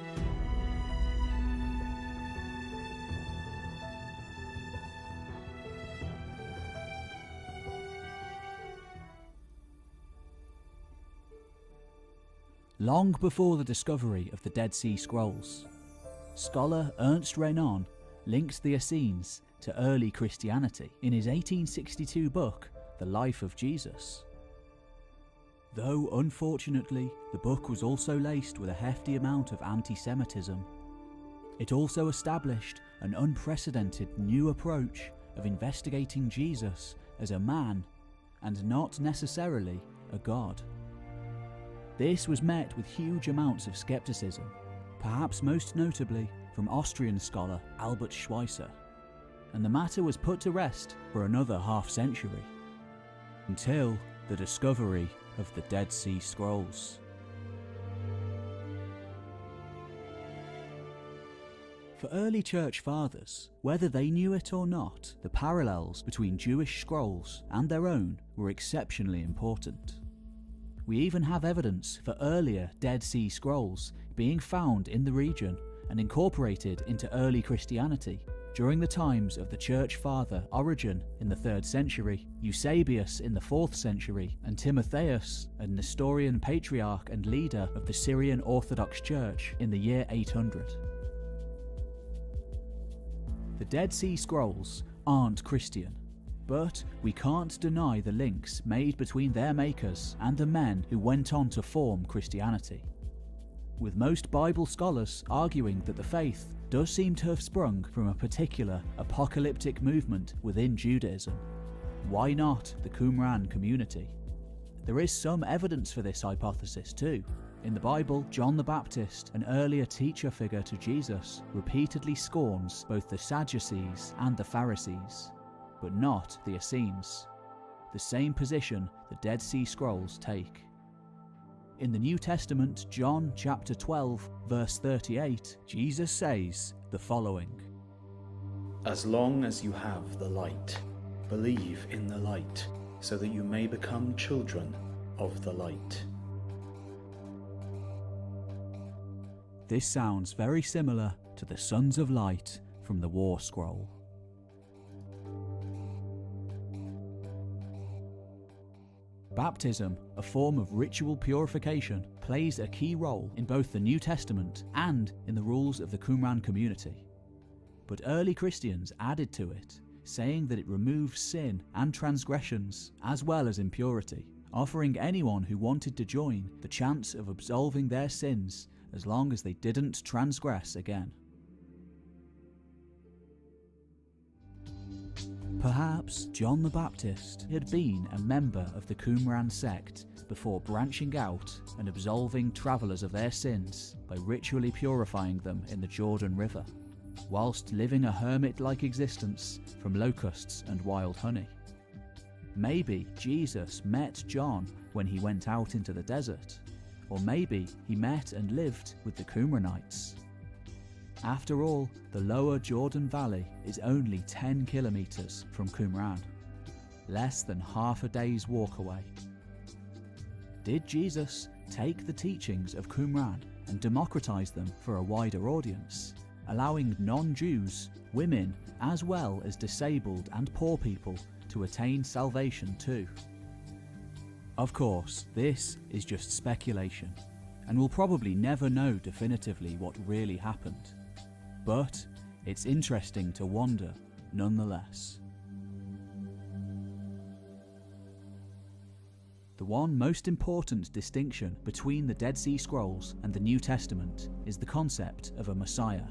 Long before the discovery of the Dead Sea Scrolls, scholar Ernst Renan linked the Essenes to early Christianity in his 1862 book, The Life of Jesus. Though unfortunately, the book was also laced with a hefty amount of anti-Semitism, it also established an unprecedented new approach of investigating Jesus as a man and not necessarily a god. This was met with huge amounts of skepticism, perhaps most notably from Austrian scholar Albert Schweitzer, and the matter was put to rest for another half-century, until the discovery of the Dead Sea Scrolls. For early church fathers, whether they knew it or not, the parallels between Jewish scrolls and their own were exceptionally important. We even have evidence for earlier Dead Sea Scrolls being found in the region and incorporated into early Christianity during the times of the church father Origen in the 3rd century, Eusebius in the 4th century, and Timotheus, a Nestorian patriarch and leader of the Syrian Orthodox Church, in the year 800. The Dead Sea Scrolls aren't Christian, but we can't deny the links made between their makers and the men who went on to form Christianity, with most Bible scholars arguing that the faith does seem to have sprung from a particular apocalyptic movement within Judaism. Why not the Qumran community? There is some evidence for this hypothesis too. In the Bible, John the Baptist, an earlier teacher figure to Jesus, repeatedly scorns both the Sadducees and the Pharisees, but not the Essenes, the same position the Dead Sea Scrolls take. In the New Testament, John chapter 12, verse 38, Jesus says the following: "As long as you have the light, believe in the light, so that you may become children of the light." This sounds very similar to the Sons of Light from the War Scroll. Baptism, a form of ritual purification, plays a key role in both the New Testament and in the rules of the Qumran community. But early Christians added to it, saying that it removes sin and transgressions, as well as impurity, offering anyone who wanted to join the chance of absolving their sins as long as they didn't transgress again. Perhaps John the Baptist had been a member of the Qumran sect before branching out and absolving travellers of their sins by ritually purifying them in the Jordan River, whilst living a hermit-like existence from locusts and wild honey. Maybe Jesus met John when he went out into the desert, or maybe he met and lived with the Qumranites. After all, the lower Jordan Valley is only 10 kilometres from Qumran, less than half a day's walk away. Did Jesus take the teachings of Qumran and democratise them for a wider audience, allowing non-Jews, women, as well as disabled and poor people to attain salvation too? Of course, this is just speculation, and we'll probably never know definitively what really happened. But it's interesting to wonder nonetheless. The one most important distinction between the Dead Sea Scrolls and the New Testament is the concept of a Messiah.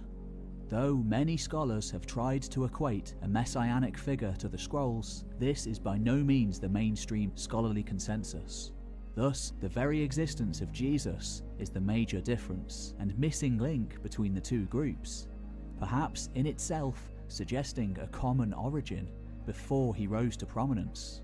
Though many scholars have tried to equate a messianic figure to the scrolls, this is by no means the mainstream scholarly consensus. Thus, the very existence of Jesus is the major difference and missing link between the two groups, perhaps in itself suggesting a common origin before he rose to prominence.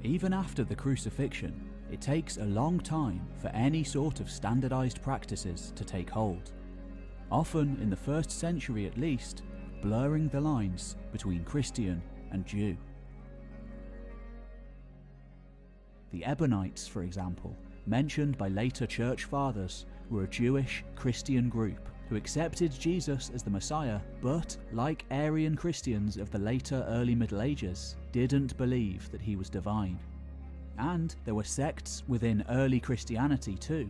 Even after the crucifixion, it takes a long time for any sort of standardized practices to take hold, often in the 1st century at least, blurring the lines between Christian and Jew. The Ebionites, for example, mentioned by later church fathers, were a Jewish Christian group who accepted Jesus as the Messiah, but, like Arian Christians of the later early Middle Ages, didn't believe that he was divine. And there were sects within early Christianity too.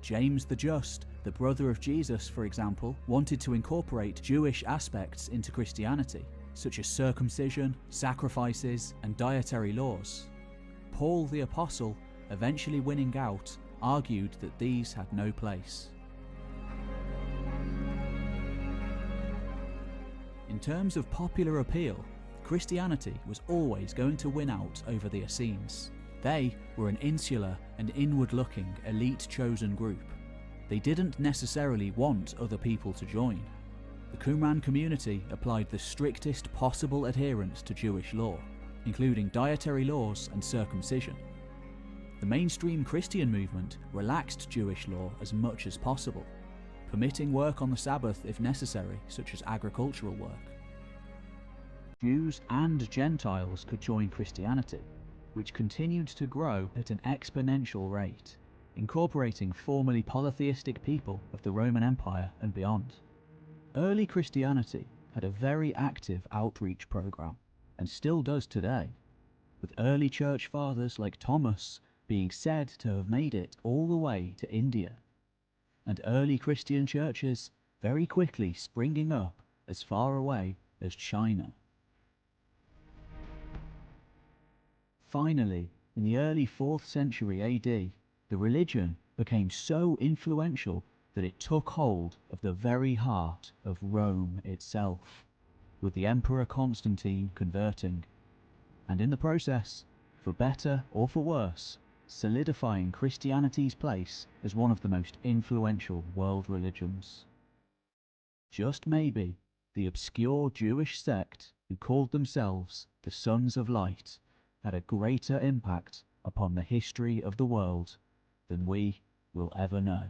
James the Just, the brother of Jesus, for example, wanted to incorporate Jewish aspects into Christianity, such as circumcision, sacrifices, and dietary laws. Paul the Apostle, eventually winning out, argued that these had no place. In terms of popular appeal, Christianity was always going to win out over the Essenes. They were an insular and inward-looking elite chosen group. They didn't necessarily want other people to join. The Qumran community applied the strictest possible adherence to Jewish law, including dietary laws and circumcision. The mainstream Christian movement relaxed Jewish law as much as possible, permitting work on the Sabbath if necessary, such as agricultural work. Jews and Gentiles could join Christianity, which continued to grow at an exponential rate, incorporating formerly polytheistic people of the Roman Empire and beyond. Early Christianity had a very active outreach program, and still does today, with early church fathers like Thomas being said to have made it all the way to India, and early Christian churches very quickly springing up as far away as China. Finally, in the early 4th century AD, the religion became so influential that it took hold of the very heart of Rome itself, with the Emperor Constantine converting, and in the process, for better or for worse, solidifying Christianity's place as one of the most influential world religions. Just maybe, the obscure Jewish sect who called themselves the Sons of Light had a greater impact upon the history of the world than we will ever know.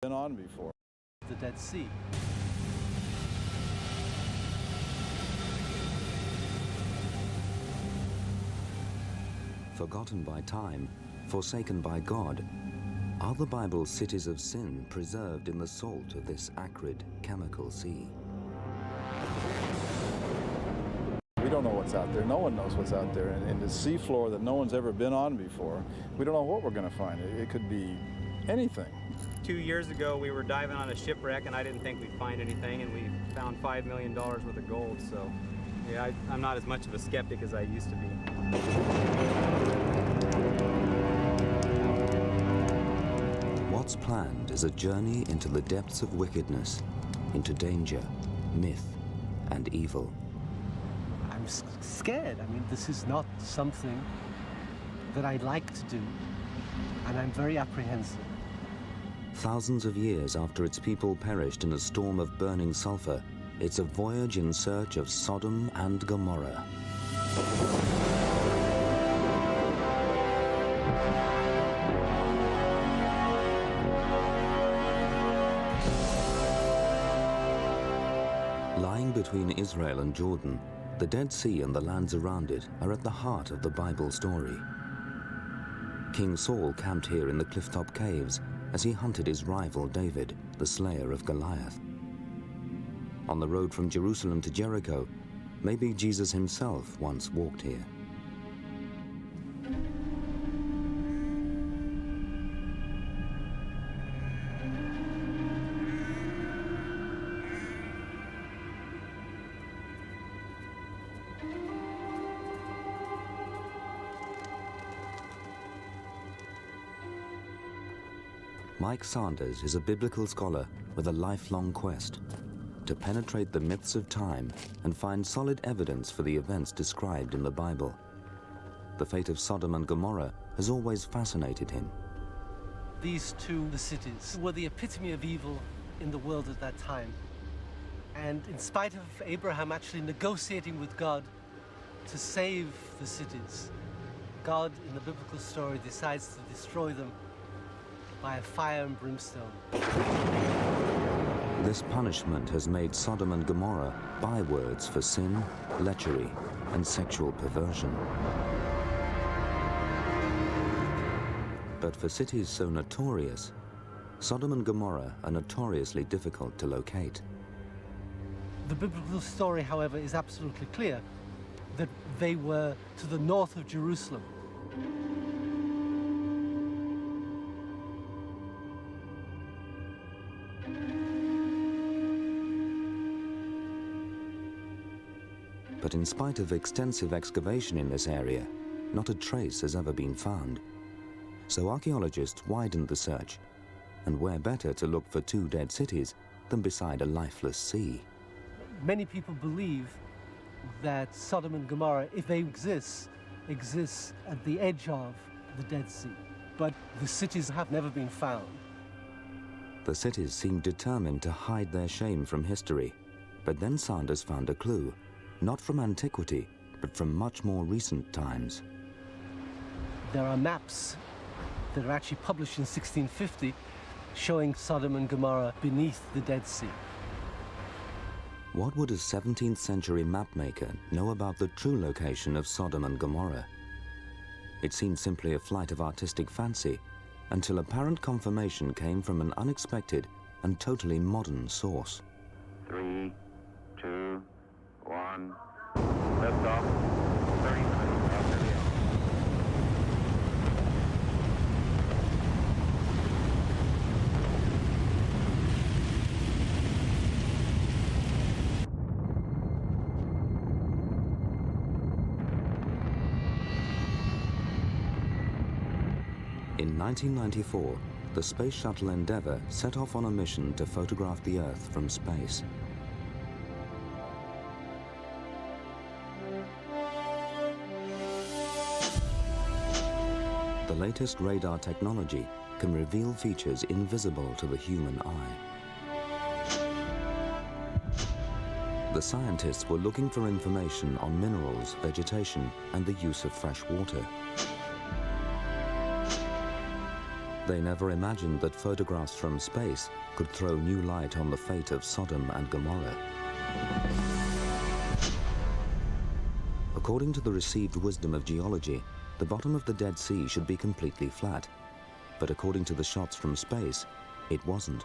Been on before. The Dead Sea. Forgotten by time, forsaken by God, are the Bible's cities of sin preserved in the salt of this acrid chemical sea? We don't know what's out there. No one knows what's out there. And the seafloor that no one's ever been on before, we don't know what we're going to find. It could be anything. 2 years ago, we were diving on a shipwreck, and I didn't think we'd find anything, and we found $5 million worth of gold. So, yeah, I'm not as much of a skeptic as I used to be. What's planned is a journey into the depths of wickedness, into danger, myth, and evil. I'm scared. I mean, this is not something that I like to do, and I'm very apprehensive. Thousands of years after its people perished in a storm of burning sulfur, it's a voyage in search of Sodom and Gomorrah. Lying between Israel and Jordan, the Dead Sea and the lands around it are at the heart of the Bible story. King Saul camped here in the clifftop caves as he hunted his rival David, the slayer of Goliath. On the road from Jerusalem to Jericho, maybe Jesus himself once walked here. Mike Sanders is a biblical scholar with a lifelong quest to penetrate the myths of time and find solid evidence for the events described in the Bible. The fate of Sodom and Gomorrah has always fascinated him. These two cities were the epitome of evil in the world at that time. And in spite of Abraham actually negotiating with God to save the cities, God, in the biblical story, decides to destroy them by a fire and brimstone. This punishment has made Sodom and Gomorrah bywords for sin, lechery, and sexual perversion. But for cities so notorious, Sodom and Gomorrah are notoriously difficult to locate. The biblical story, however, is absolutely clear that they were to the north of Jerusalem. But in spite of extensive excavation in this area, not a trace has ever been found. So archaeologists widened the search, and where better to look for two dead cities than beside a lifeless sea? Many people believe that Sodom and Gomorrah, if they exist at the edge of the Dead Sea. But the cities have never been found. The cities seemed determined to hide their shame from history, but then Sanders found a clue, not from antiquity, but from much more recent times. There are maps that are actually published in 1650 showing Sodom and Gomorrah beneath the Dead Sea. What would a 17th century mapmaker know about the true location of Sodom and Gomorrah? It seemed simply a flight of artistic fancy, until apparent confirmation came from an unexpected and totally modern source. 3, 2, 1, lift off, 30 minutes after the end. In 1994, the Space Shuttle Endeavour set off on a mission to photograph the Earth from space. The latest radar technology can reveal features invisible to the human eye. The scientists were looking for information on minerals, vegetation, and the use of fresh water. They never imagined that photographs from space could throw new light on the fate of Sodom and Gomorrah. According to the received wisdom of geology, the bottom of the Dead Sea should be completely flat. But according to the shots from space, it wasn't.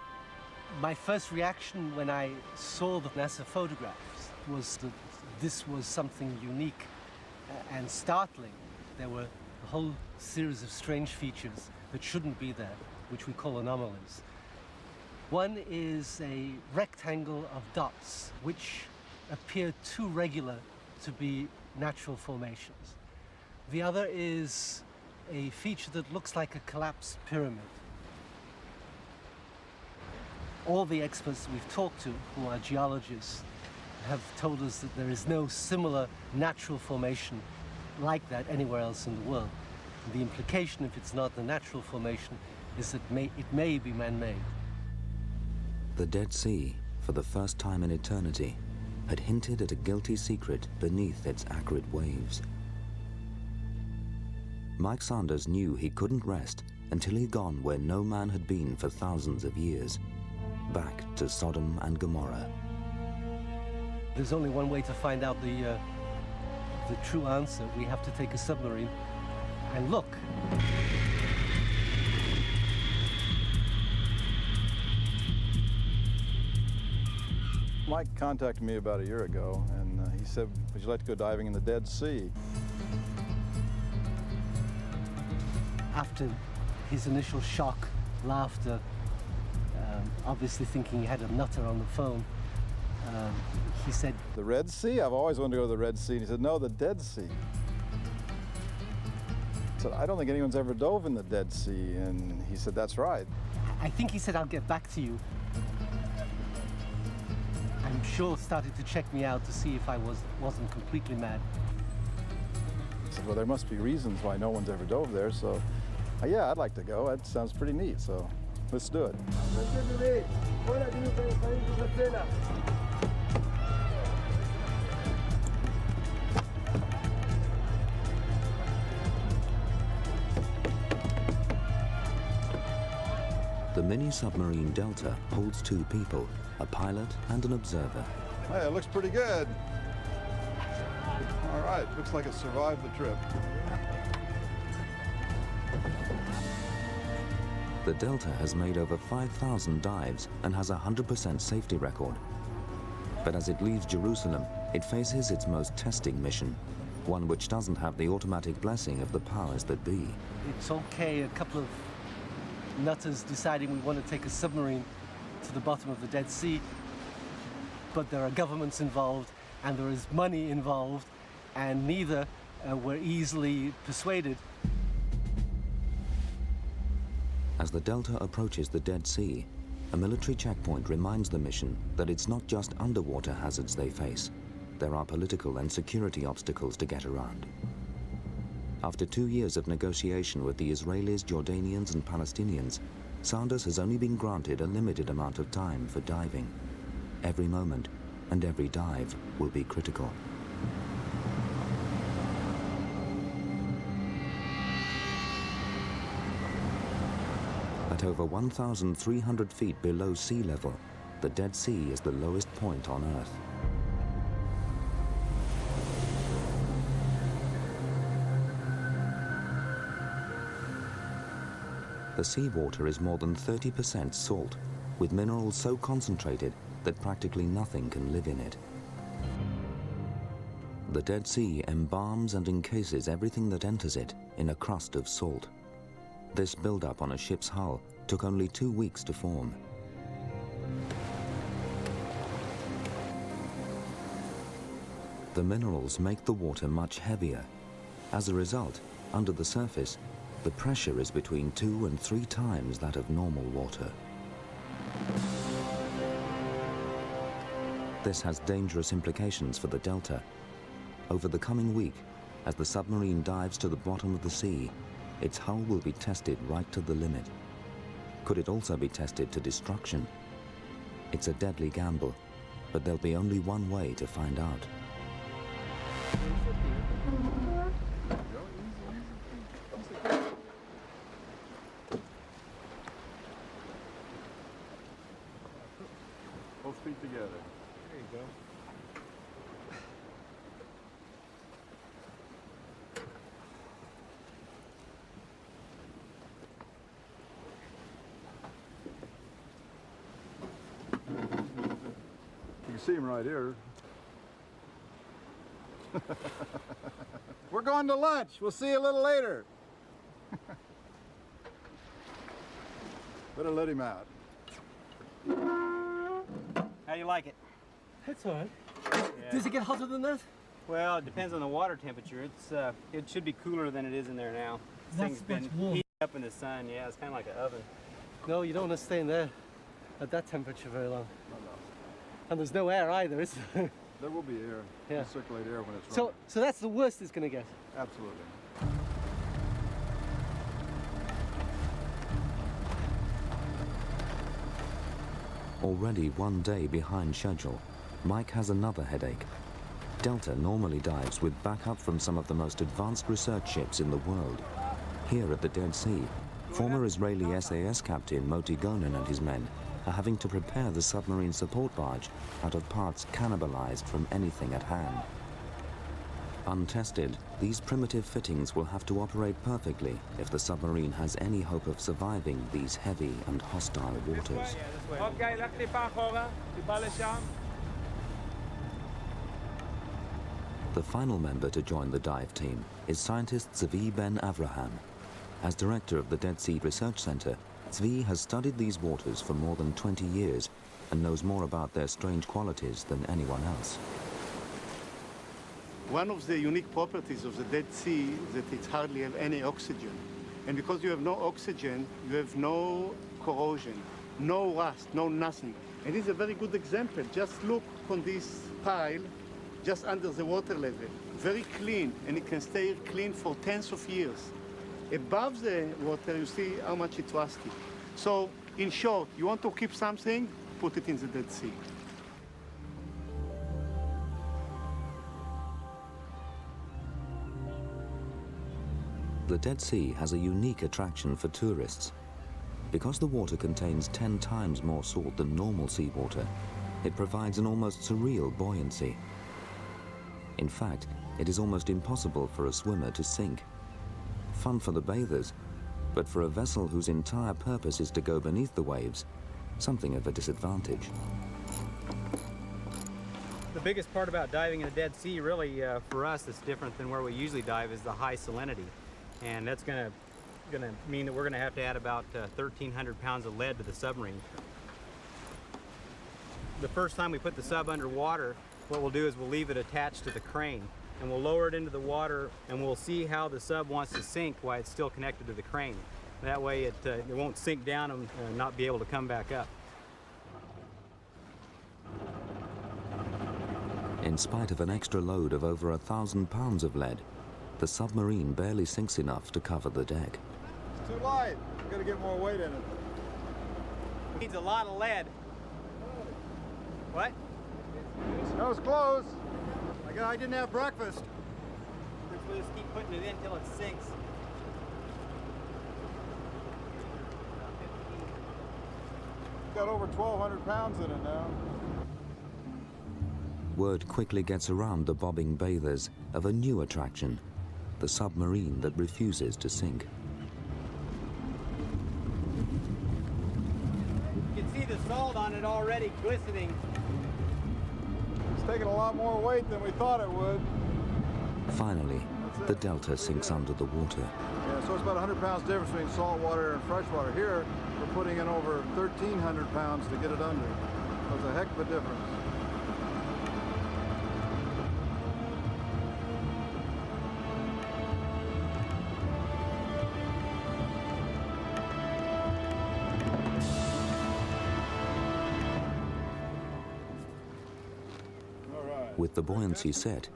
My first reaction when I saw the NASA photographs was that this was something unique and startling. There were a whole series of strange features that shouldn't be there, which we call anomalies. One is a rectangle of dots, which appear too regular to be natural formations. The other is a feature that looks like a collapsed pyramid. All the experts we've talked to, who are geologists, have told us that there is no similar natural formation like that anywhere else in the world. The implication, if it's not the natural formation, is that it may be man-made. The Dead Sea, for the first time in eternity, had hinted at a guilty secret beneath its acrid waves. Mike Sanders knew he couldn't rest until he'd gone where no man had been for thousands of years, back to Sodom and Gomorrah. There's only one way to find out the true answer. We have to take a submarine and look. Mike contacted me about a year ago, and he said, would you like to go diving in the Dead Sea? After his initial shock, laughter, obviously thinking he had a nutter on the phone, he said, The Red Sea? I've always wanted to go to the Red Sea. And he said, no, the Dead Sea. I said, I don't think anyone's ever dove in the Dead Sea. And he said, that's right. I think he said, I'll get back to you. I'm sure started to check me out to see if I wasn't completely mad. I said, well, there must be reasons why no one's ever dove there, so yeah, I'd like to go. That sounds pretty neat, so let's do it. The mini-submarine Delta holds 2 people, a pilot and an observer. Hey, it looks pretty good. All right, looks like it survived the trip. The Delta has made over 5,000 dives and has a 100% safety record. But as it leaves Jerusalem, it faces its most testing mission, one which doesn't have the automatic blessing of the powers that be. It's okay, a couple of nutters deciding we want to take a submarine to the bottom of the Dead Sea, but there are governments involved and there is money involved, and neither were easily persuaded. As the Delta approaches the Dead Sea, a military checkpoint reminds the mission that it's not just underwater hazards they face. There are political and security obstacles to get around. After 2 years of negotiation with the Israelis, Jordanians and Palestinians, Sanders has only been granted a limited amount of time for diving. Every moment and every dive will be critical. At over 1,300 feet below sea level, the Dead Sea is the lowest point on Earth. The seawater is more than 30% salt, with minerals so concentrated that practically nothing can live in it. The Dead Sea embalms and encases everything that enters it in a crust of salt. This buildup on a ship's hull took only 2 weeks to form. The minerals make the water much heavier. As a result, under the surface, the pressure is between 2 and 3 times that of normal water. This has dangerous implications for the Delta. Over the coming week, as the submarine dives to the bottom of the sea, its hull will be tested right to the limit. Could it also be tested to destruction? It's a deadly gamble, but there'll be only one way to find out. Both feet together. There you go. You can see him right here. We're going to lunch. We'll see you a little later. Better let him out. How do you like it? That's all right. Yeah. Does it get hotter than that? Well, it depends on the water temperature. It should be cooler than it is in there now. This That's thing's been warm. heated up in the sun. Yeah, it's kind of like an oven. No, you don't want to stay in there at that temperature very long. And there's no air either, is there? There will be air. Yeah. It'll circulate air when it's running. So that's the worst it's going to get. Absolutely. Already 1 day behind schedule, Mike has another headache. Delta normally dives with backup from some of the most advanced research ships in the world. Here at the Dead Sea, former Israeli SAS captain Moti Gonen and his men are having to prepare the submarine support barge out of parts cannibalized from anything at hand. Untested, these primitive fittings will have to operate perfectly if the submarine has any hope of surviving these heavy and hostile waters. The final member to join the dive team is scientist Zvi Ben Avraham. As director of the Dead Sea Research Center, Zvi has studied these waters for more than 20 years and knows more about their strange qualities than anyone else. One of the unique properties of the Dead Sea is that it hardly have any oxygen. And because you have no oxygen, you have no corrosion, no rust, no nothing. And it's a very good example. Just look on this pile, just under the water level. Very clean, and it can stay clean for tens of years. Above the water, you see how much it's rusty. So, in short, you want to keep something, put it in the Dead Sea. The Dead Sea has a unique attraction for tourists. Because the water contains 10 times more salt than normal seawater, it provides an almost surreal buoyancy. In fact, it is almost impossible for a swimmer to sink. Fun for the bathers, but for a vessel whose entire purpose is to go beneath the waves, something of a disadvantage. The biggest part about diving in the Dead Sea, really, for us, that's different than where we usually dive, is the high salinity. And that's gonna mean that we're gonna have to add about 1,300 pounds of lead to the submarine. The first time we put the sub underwater, what we'll do is we'll leave it attached to the crane, and we'll lower it into the water, and we'll see how the sub wants to sink while it's still connected to the crane. That way it won't sink down and not be able to come back up. In spite of an extra load of over 1,000 pounds of lead, the submarine barely sinks enough to cover the deck. It's too light. We've got to get more weight in it. It needs a lot of lead. What? That was close. I didn't have breakfast. We'll just keep putting it in until it sinks. Got over 1,200 pounds in it now. Word quickly gets around the bobbing bathers of a new attraction, the submarine that refuses to sink. You can see the salt on it already glistening. It's taking a lot more weight than we thought it would. Finally, the delta sinks under the water. Yeah, so it's about 100 pounds difference between salt water and fresh water. Here, we're putting in over 1,300 pounds to get it under. So it's a heck of a difference. With the buoyancy set,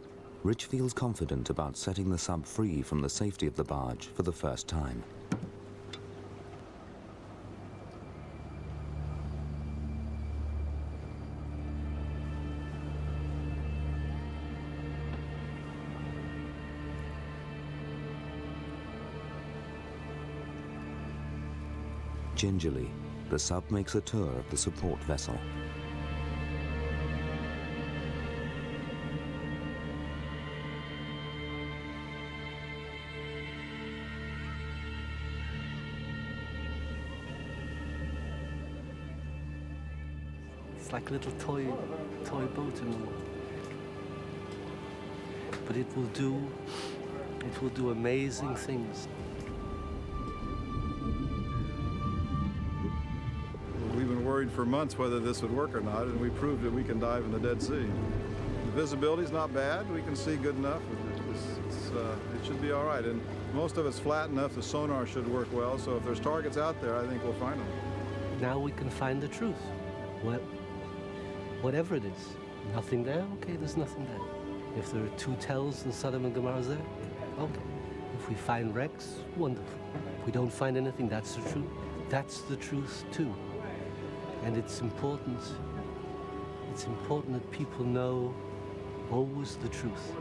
Rich feels confident about setting the sub free from the safety of the barge for the first time. Gingerly, the sub makes a tour of the support vessel. It's like a little toy boat in the water. But it will do amazing things. We've been worried for months whether this would work or not, and we proved that we can dive in the Dead Sea. The visibility's not bad. We can see good enough. It should be all right. And most of it's flat enough. The sonar should work well. So if there's targets out there, I think we'll find them. Now we can find the truth. Whatever it is. Nothing there? Okay, there's nothing there. If there are two tells and Sodom and Gomorrah there? Okay. If we find wrecks, wonderful. If we don't find anything, that's the truth. That's the truth too. And it's important that people know always the truth.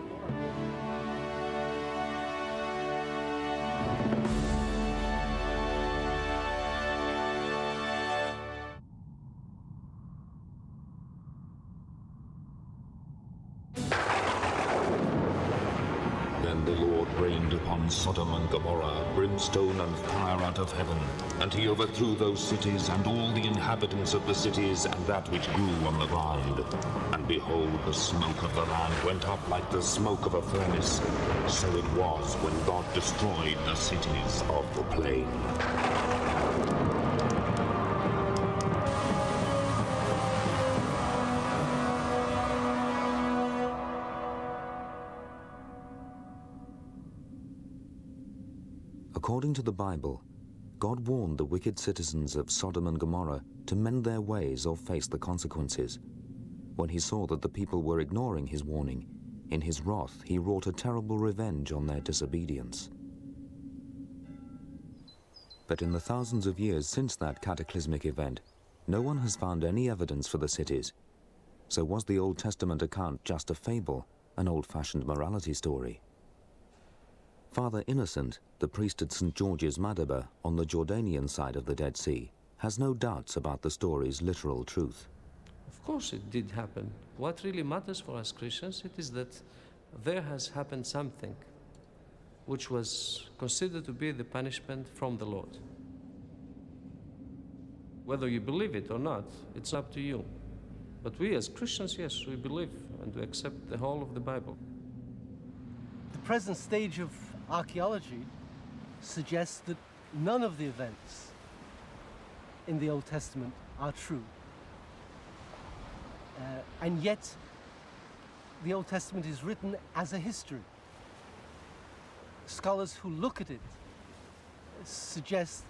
Sodom and Gomorrah, brimstone and fire out of heaven. And he overthrew those cities and all the inhabitants of the cities and that which grew on the ground. And behold, the smoke of the land went up like the smoke of a furnace. So it was when God destroyed the cities of the plain. According to the Bible, God warned the wicked citizens of Sodom and Gomorrah to mend their ways or face the consequences. When he saw that the people were ignoring his warning, in his wrath he wrought a terrible revenge on their disobedience. But in the thousands of years since that cataclysmic event, no one has found any evidence for the cities. So was the Old Testament account just a fable, an old-fashioned morality story? Father Innocent, the priest at St. George's Madaba on the Jordanian side of the Dead Sea, has no doubts about the story's literal truth. Of course it did happen. What really matters for us Christians, it is that there has happened something which was considered to be the punishment from the Lord. Whether you believe it or not, it's up to you. But we as Christians, yes, we believe and we accept the whole of the Bible. The present stage of archaeology suggests that none of the events in the Old Testament are true. And yet, the Old Testament is written as a history. Scholars who look at it suggest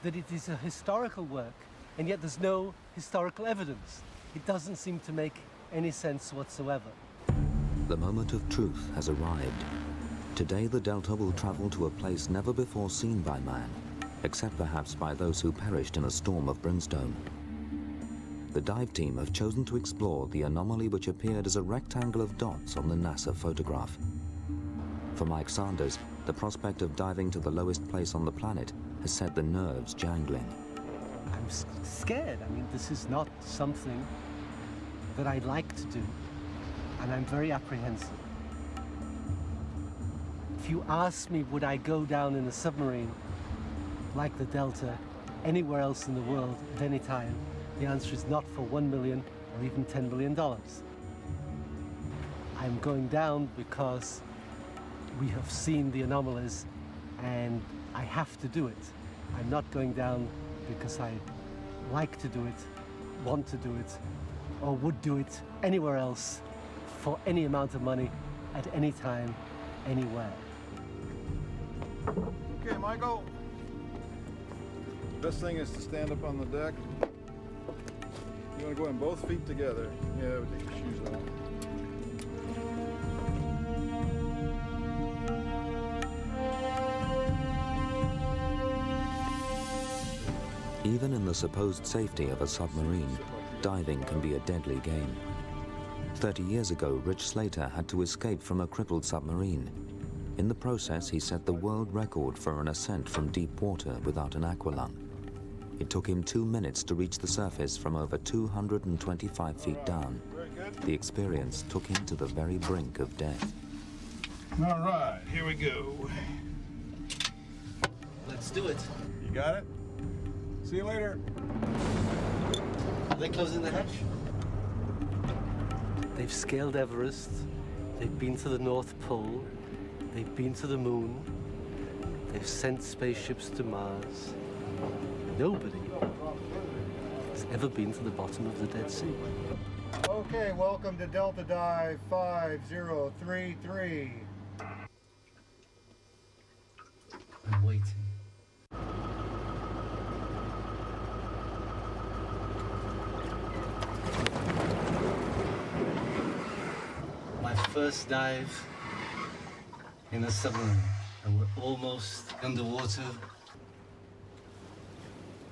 that it is a historical work, and yet there's no historical evidence. It doesn't seem to make any sense whatsoever. The moment of truth has arrived. Today the Delta will travel to a place never before seen by man, except perhaps by those who perished in a storm of brimstone. The dive team have chosen to explore the anomaly which appeared as a rectangle of dots on the NASA photograph. For Mike Sanders, the prospect of diving to the lowest place on the planet has set the nerves jangling. I'm scared. I mean, this is not something that I'd like to do, and I'm very apprehensive. If you ask me, would I go down in a submarine like the Delta anywhere else in the world at any time, the answer is not for $1 million or even $10 million. I'm going down because we have seen the anomalies and I have to do it. I'm not going down because I like to do it, want to do it, or would do it anywhere else for any amount of money at any time, anywhere. Okay, Michael. Best thing is to stand up on the deck. You want to go in both feet together. Yeah, we take your shoes off. Even in the supposed safety of a submarine, diving can be a deadly game. 30 years ago, Rich Slater had to escape from a crippled submarine. In the process, he set the world record for an ascent from deep water without an aqualung. It took him 2 minutes to reach the surface from over 225 feet down. The experience took him to the very brink of death. All right, here we go. Let's do it. You got it? See you later. Are they closing the hatch? They've scaled Everest. They've been to the North Pole. They've been to the moon. They've sent spaceships to Mars. Nobody has ever been to the bottom of the Dead Sea. Okay, welcome to Delta Dive 5033. I'm waiting. My first dive in a submarine, and we're almost underwater